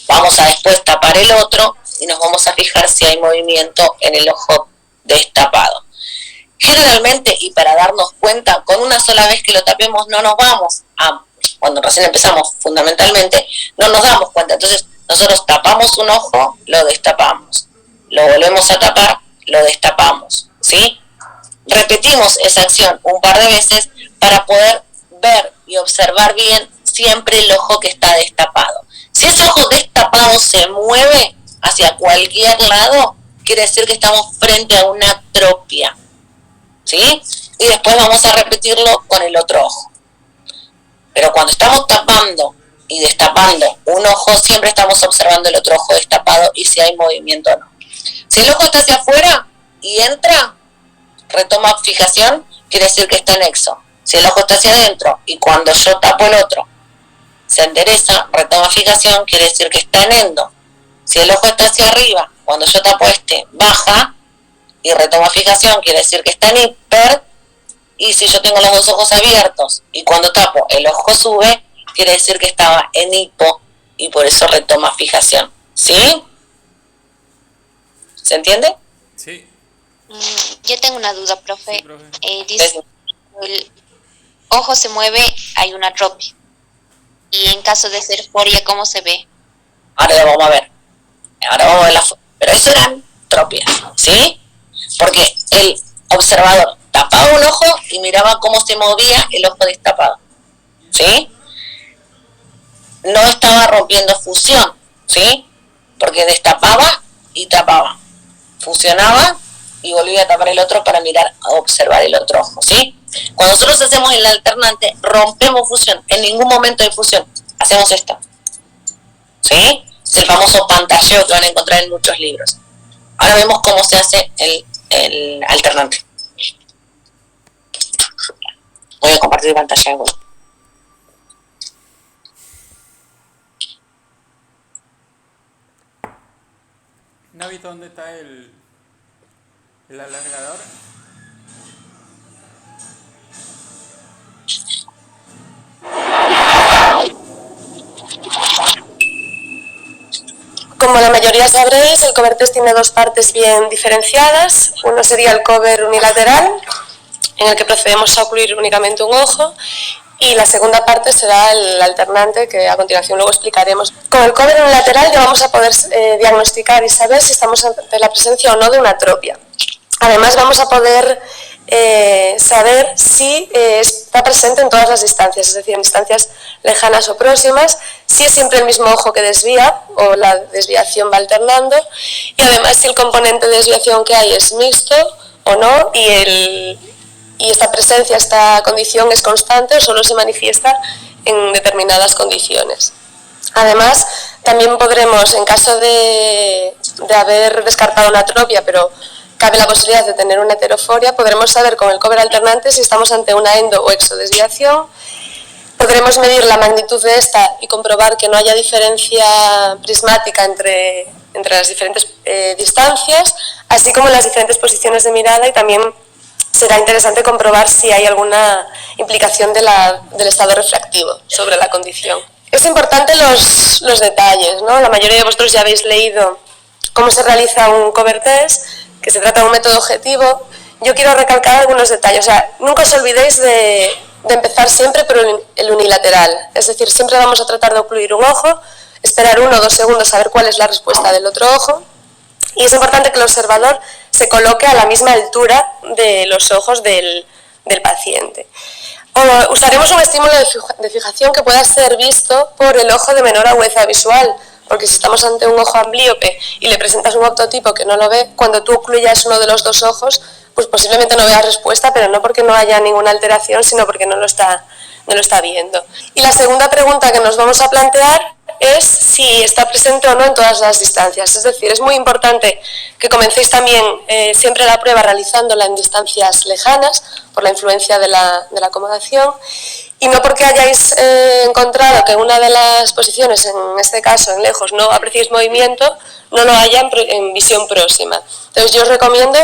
Speaker 1: Vamos a después tapar el otro y nos vamos a fijar si hay movimiento en el ojo destapado. Generalmente, y para darnos cuenta, con una sola vez que lo tapemos no nos vamos a, cuando recién empezamos fundamentalmente, no nos damos cuenta. Entonces nosotros tapamos un ojo, lo destapamos, lo volvemos a tapar, lo destapamos, ¿sí? Repetimos esa acción un par de veces para poder ver y observar bien siempre el ojo que está destapado. Si ese ojo destapado se mueve hacia cualquier lado, quiere decir que estamos frente a una atropia, ¿sí? Y después vamos a repetirlo con el otro ojo. Pero cuando estamos tapando y destapando un ojo, siempre estamos observando el otro ojo destapado y si hay movimiento o no. Si el ojo está hacia afuera y entra, retoma fijación, quiere decir que está en exo. Si el ojo está hacia adentro y cuando yo tapo el otro se endereza, retoma fijación, quiere decir que está en endo. Si el ojo está hacia arriba, cuando yo tapo este, baja y retoma fijación, quiere decir que está en hiper. Y si yo tengo los dos ojos abiertos y cuando tapo el ojo sube, quiere decir que estaba en hipo y por eso retoma fijación. ¿Sí? ¿Se entiende?
Speaker 2: Sí.
Speaker 7: Yo tengo una duda, profe.
Speaker 2: Sí, profe.
Speaker 7: Dice, el ojo se mueve, hay una atropia. Y en caso de ser foria, ¿cómo se ve?
Speaker 1: Ahora lo vamos a ver. Ahora vamos a ver la foto. Pero eso eran tropias, ¿sí? Porque el observador tapaba un ojo y miraba cómo se movía el ojo destapado, ¿sí? No estaba rompiendo fusión, ¿sí? Porque destapaba y tapaba. Fusionaba y volvía a tapar el otro para mirar, a observar el otro ojo, ¿sí? Cuando nosotros hacemos el alternante, rompemos fusión. En ningún momento de fusión hacemos esto, ¿sí? Es el famoso pantalleo que van a encontrar en muchos libros. Ahora vemos cómo se hace el alternante. Voy a compartir pantalla.
Speaker 2: Navito, ¿dónde está el alargador?
Speaker 12: Como la mayoría sabréis, el cover test tiene dos partes bien diferenciadas. Uno sería el cover unilateral, en el que procedemos a ocluir únicamente un ojo, y la segunda parte será el alternante, que a continuación luego explicaremos. Con el cover unilateral ya vamos a poder diagnosticar y saber si estamos ante la presencia o no de una atropia. Además vamos a poder saber si está presente en todas las distancias, es decir, en distancias lejanas o próximas, si es siempre el mismo ojo que desvía o la desviación va alternando, y además si el componente de desviación que hay es mixto o no, y esta presencia, esta condición es constante o solo se manifiesta en determinadas condiciones. Además, también podremos, en caso de haber descartado una atropia, pero cabe la posibilidad de tener una heteroforia, podremos saber con el cover alternante si estamos ante una endo o exodesviación. Podremos medir la magnitud de esta y comprobar que no haya diferencia prismática entre las diferentes distancias, así como las diferentes posiciones de mirada, y también será interesante comprobar si hay alguna implicación del estado refractivo sobre la condición. Es importante los detalles, ¿no? La mayoría de vosotros ya habéis leído cómo se realiza un cover test, que se trata de un método objetivo. Yo quiero recalcar algunos detalles. O sea, nunca os olvidéis de de empezar siempre por el unilateral, es decir, siempre vamos a tratar de ocluir un ojo, esperar 1 o 2 segundos a ver cuál es la respuesta del otro ojo, y es importante que el observador se coloque a la misma altura de los ojos del paciente. Usaremos un estímulo de fijación que pueda ser visto por el ojo de menor agudeza visual, porque si estamos ante un ojo amblíope y le presentas un octotipo que no lo ve, cuando tú ocluyas uno de los dos ojos, pues posiblemente no veas respuesta, pero no porque no haya ninguna alteración, sino porque no lo está viendo. Y la segunda pregunta que nos vamos a plantear es si está presente o no en todas las distancias. Es decir, es muy importante que comencéis también siempre la prueba realizándola en distancias lejanas, por la influencia de la acomodación, y no porque hayáis encontrado que una de las posiciones, en este caso en lejos, no apreciéis movimiento, no lo haya en visión próxima. Entonces yo os recomiendo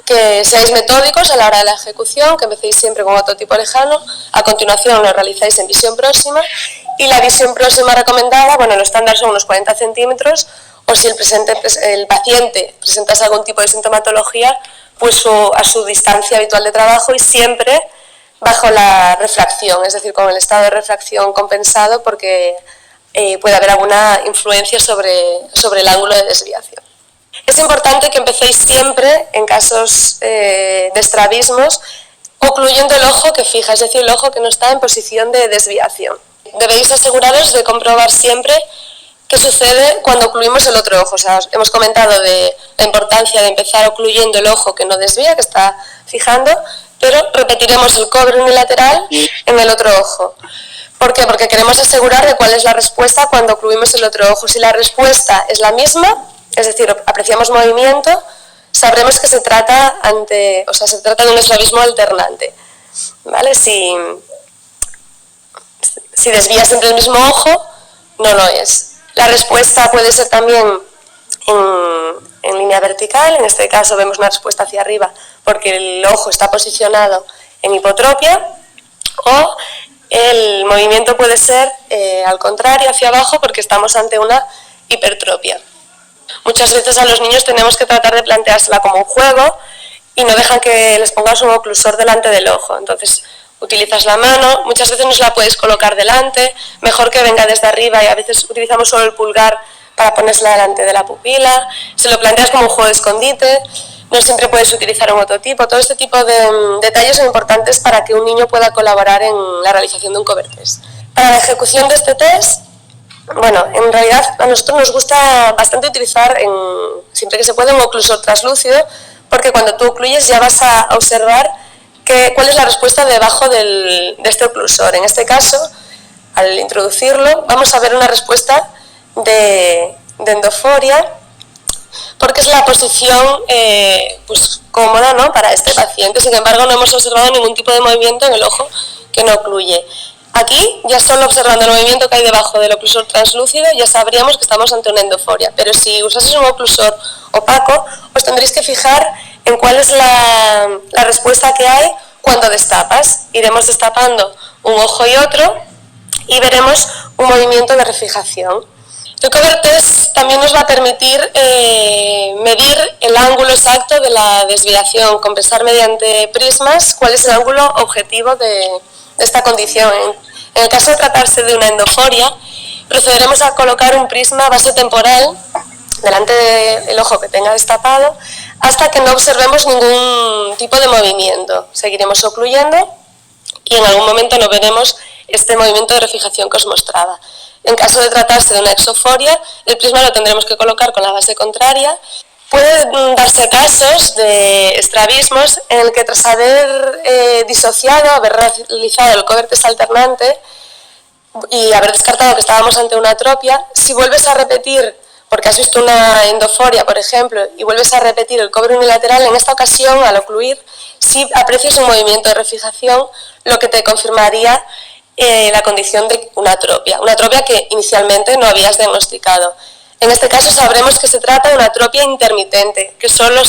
Speaker 12: que seáis metódicos a la hora de la ejecución, que empecéis siempre con otro tipo lejano, a continuación lo realizáis en visión próxima, y la visión próxima recomendada, bueno, lo estándar son unos 40 centímetros, o si el paciente presentase algún tipo de sintomatología, pues a su distancia habitual de trabajo, y siempre bajo la refracción, es decir, con el estado de refracción compensado, porque puede haber alguna influencia sobre el ángulo de desviación. Es importante que empecéis siempre, en casos de estrabismos, ocluyendo el ojo que fija, es decir, el ojo que no está en posición de desviación. Debéis aseguraros de comprobar siempre qué sucede cuando ocluimos el otro ojo. O sea, hemos comentado de la importancia de empezar ocluyendo el ojo que no desvía, que está fijando, pero repetiremos el cobre unilateral en el otro ojo. ¿Por qué? Porque queremos asegurar de cuál es la respuesta cuando ocluimos el otro ojo. Si la respuesta es la misma, es decir, apreciamos movimiento, sabremos que se trata de un estrabismo alternante, ¿vale? Si desvía siempre el mismo ojo, no lo es. La respuesta puede ser también en línea vertical, en este caso vemos una respuesta hacia arriba porque el ojo está posicionado en hipotropia, o el movimiento puede ser al contrario, hacia abajo, porque estamos ante una hipertropia. Muchas veces a los niños tenemos que tratar de planteársela como un juego y no dejan que les pongas un oclusor delante del ojo. Entonces utilizas la mano, muchas veces no se la puedes colocar delante, mejor que venga desde arriba, y a veces utilizamos solo el pulgar para ponérsela delante de la pupila. Se lo planteas como un juego de escondite, no siempre puedes utilizar un ototipo. Todo este tipo de detalles son importantes para que un niño pueda colaborar en la realización de un cover test. Para la ejecución de este test, bueno, en realidad a nosotros nos gusta bastante utilizar, siempre que se puede, un oclusor translúcido, porque cuando tú ocluyes ya vas a observar cuál es la respuesta debajo de este oclusor. En este caso, al introducirlo, vamos a ver una respuesta de endoforia, porque es la posición pues cómoda, ¿no?, para este paciente. Sin embargo, no hemos observado ningún tipo de movimiento en el ojo que no ocluye. Aquí, ya solo observando el movimiento que hay debajo del oclusor translúcido, ya sabríamos que estamos ante una endoforia. Pero si usaseis un oclusor opaco, os tendréis que fijar en cuál es la respuesta que hay cuando destapas. Iremos destapando un ojo y otro y veremos un movimiento de refijación. El cover test también nos va a permitir medir el ángulo exacto de la desviación, compensar mediante prismas cuál es el ángulo objetivo de esta condición. En el caso de tratarse de una endoforia, procederemos a colocar un prisma vasotemporal delante del ojo que tenga destapado hasta que no observemos ningún tipo de movimiento. Seguiremos ocluyendo y en algún momento no veremos este movimiento de refijación que os mostraba. En caso de tratarse de una exoforia, el prisma lo tendremos que colocar con la base contraria. Pueden darse casos de estrabismos en el que, tras haber disociado, haber realizado el cover test alternante y haber descartado que estábamos ante una atropia, si vuelves a repetir, porque has visto una endoforia, por ejemplo, y vuelves a repetir el cover unilateral, en esta ocasión, al ocluir, si aprecias un movimiento de refijación, lo que te confirmaría la condición de una atropia que inicialmente no habías diagnosticado. En este caso sabremos que se trata de una atropia intermitente, que solo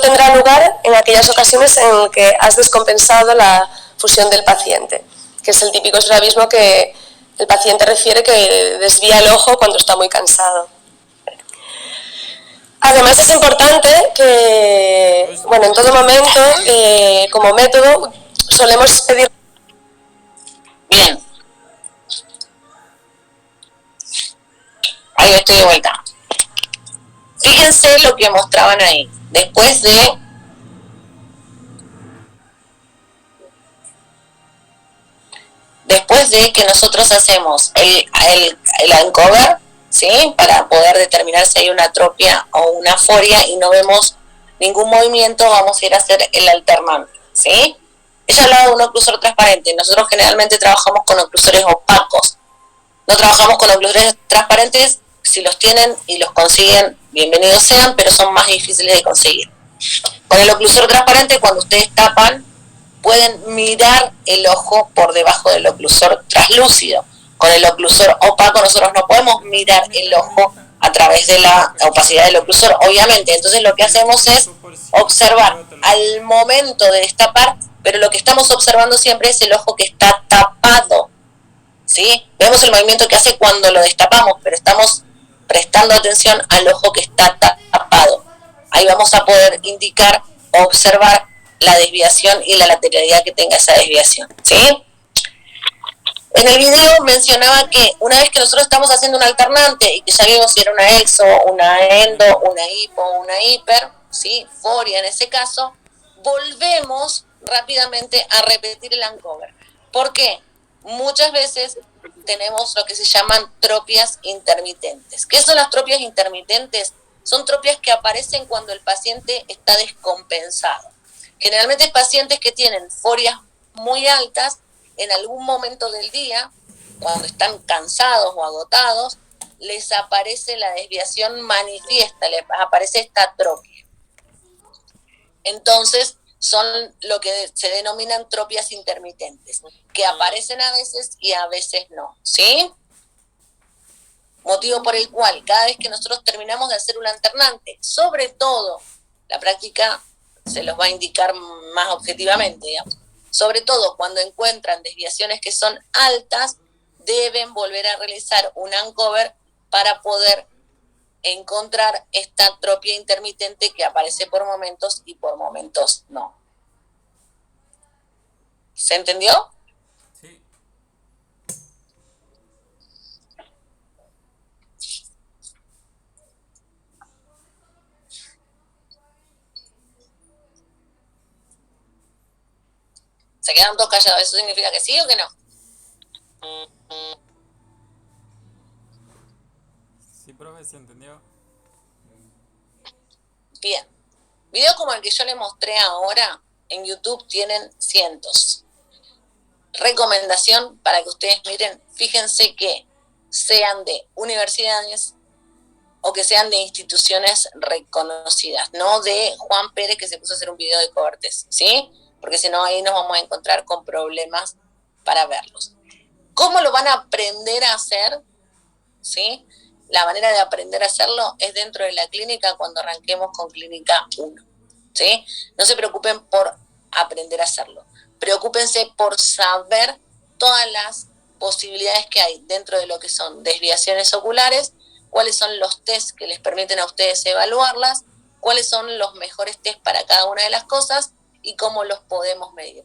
Speaker 12: tendrá lugar en aquellas ocasiones en las que has descompensado la fusión del paciente, que es el típico estrabismo que el paciente refiere que desvía el ojo cuando está muy cansado. Además es importante que, bueno, en todo momento, como método, solemos pedir...
Speaker 1: Bien. Ahí estoy de vuelta. Fíjense lo que mostraban ahí. Después de que nosotros hacemos el uncover, ¿sí? Para poder determinar si hay una atropia o una aforia y no vemos ningún movimiento, vamos a ir a hacer el alternante, ¿sí? Ella hablaba de un oclusor transparente. Nosotros generalmente trabajamos con oclusores opacos. No trabajamos con oclusores transparentes. Si los tienen y los consiguen, bienvenidos sean, pero son más difíciles de conseguir. Con el oclusor transparente, cuando ustedes tapan, pueden mirar el ojo por debajo del oclusor translúcido. Con el oclusor opaco nosotros no podemos mirar el ojo a través de la opacidad del oclusor, obviamente. Entonces lo que hacemos es observar al momento de destapar, pero lo que estamos observando siempre es el ojo que está tapado, ¿sí? Vemos el movimiento que hace cuando lo destapamos, pero estamos prestando atención al ojo que está tapado. Ahí vamos a poder indicar o observar la desviación y la lateralidad que tenga esa desviación, ¿sí? En el video mencionaba que una vez que nosotros estamos haciendo un alternante y que ya vimos si era una exo, una endo, una hipo, una hiper, ¿sí? Foria en ese caso, volvemos rápidamente a repetir el uncover. ¿Por qué? Muchas veces tenemos lo que se llaman tropias intermitentes. ¿Qué son las tropias intermitentes? Son tropias que aparecen cuando el paciente está descompensado. Generalmente pacientes que tienen forias muy altas, en algún momento del día, cuando están cansados o agotados, les aparece la desviación manifiesta, les aparece esta atropia. Entonces, son lo que se denominan tropias intermitentes, que aparecen a veces y a veces no, ¿sí? Motivo por el cual, cada vez que nosotros terminamos de hacer un alternante, sobre todo, la práctica se los va a indicar más objetivamente, digamos. Sobre todo cuando encuentran desviaciones que son altas, deben volver a realizar un uncover para poder encontrar esta atropia intermitente que aparece por momentos y por momentos no. ¿Se entendió?
Speaker 2: Sí.
Speaker 1: ¿Se quedan todos callados? ¿Eso significa que sí o que no?
Speaker 2: Sí, profe, ¿se entendió?
Speaker 1: Bien. Videos como el que yo les mostré ahora en YouTube tienen cientos. Recomendación para que ustedes miren, fíjense que sean de universidades o que sean de instituciones reconocidas, no de Juan Pérez que se puso a hacer un video de cobertes, ¿sí? Porque si no ahí nos vamos a encontrar con problemas para verlos. ¿Cómo lo van a aprender a hacer? ¿Sí? La manera de aprender a hacerlo es dentro de la clínica cuando arranquemos con clínica 1, ¿sí? No se preocupen por aprender a hacerlo. Preocúpense por saber todas las posibilidades que hay dentro de lo que son desviaciones oculares, cuáles son los test que les permiten a ustedes evaluarlas, cuáles son los mejores test para cada una de las cosas y cómo los podemos medir.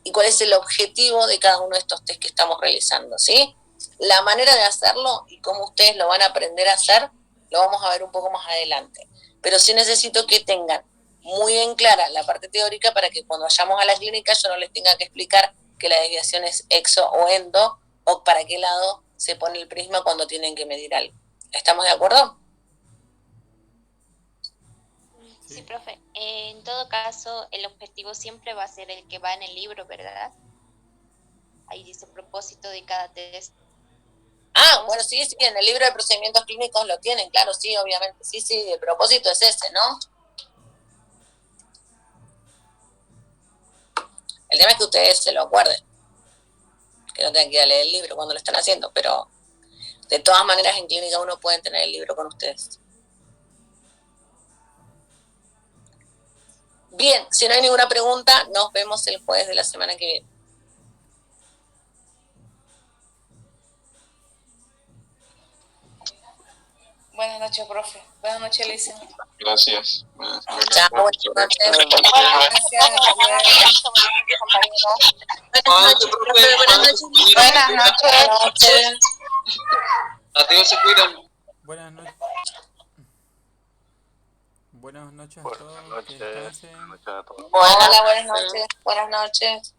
Speaker 1: Y cuál es el objetivo de cada uno de estos test que estamos realizando, ¿sí? La manera de hacerlo y cómo ustedes lo van a aprender a hacer, lo vamos a ver un poco más adelante. Pero sí necesito que tengan muy en clara la parte teórica para que cuando vayamos a la clínica yo no les tenga que explicar que la desviación es exo o endo o para qué lado se pone el prisma cuando tienen que medir algo. ¿Estamos de acuerdo?
Speaker 7: Sí, profe. En todo caso, el objetivo siempre va a ser el que va en el libro, ¿verdad? Ahí dice propósito de cada test.
Speaker 1: Ah, bueno, sí, en el libro de procedimientos clínicos lo tienen, claro, sí, obviamente. Sí, el propósito es ese, ¿no? El tema es que ustedes se lo acuerden, que no tengan que ir a leer el libro cuando lo están haciendo, pero de todas maneras en clínica 1 pueden tener el libro con ustedes. Bien, si no hay ninguna pregunta, nos vemos el jueves de la semana que viene.
Speaker 4: Buenas noches, profe. Buenas noches, Alicia.
Speaker 5: Gracias.
Speaker 1: Chao, buenas noches.
Speaker 10: Buenas noches.
Speaker 9: Adiós, se cuidan.
Speaker 2: Buenas noches. Buenas noches a todos.
Speaker 8: Buenas noches.
Speaker 2: Que descansen.
Speaker 8: Buenas noches a todos.
Speaker 1: Hola, buenas noches. Buenas noches.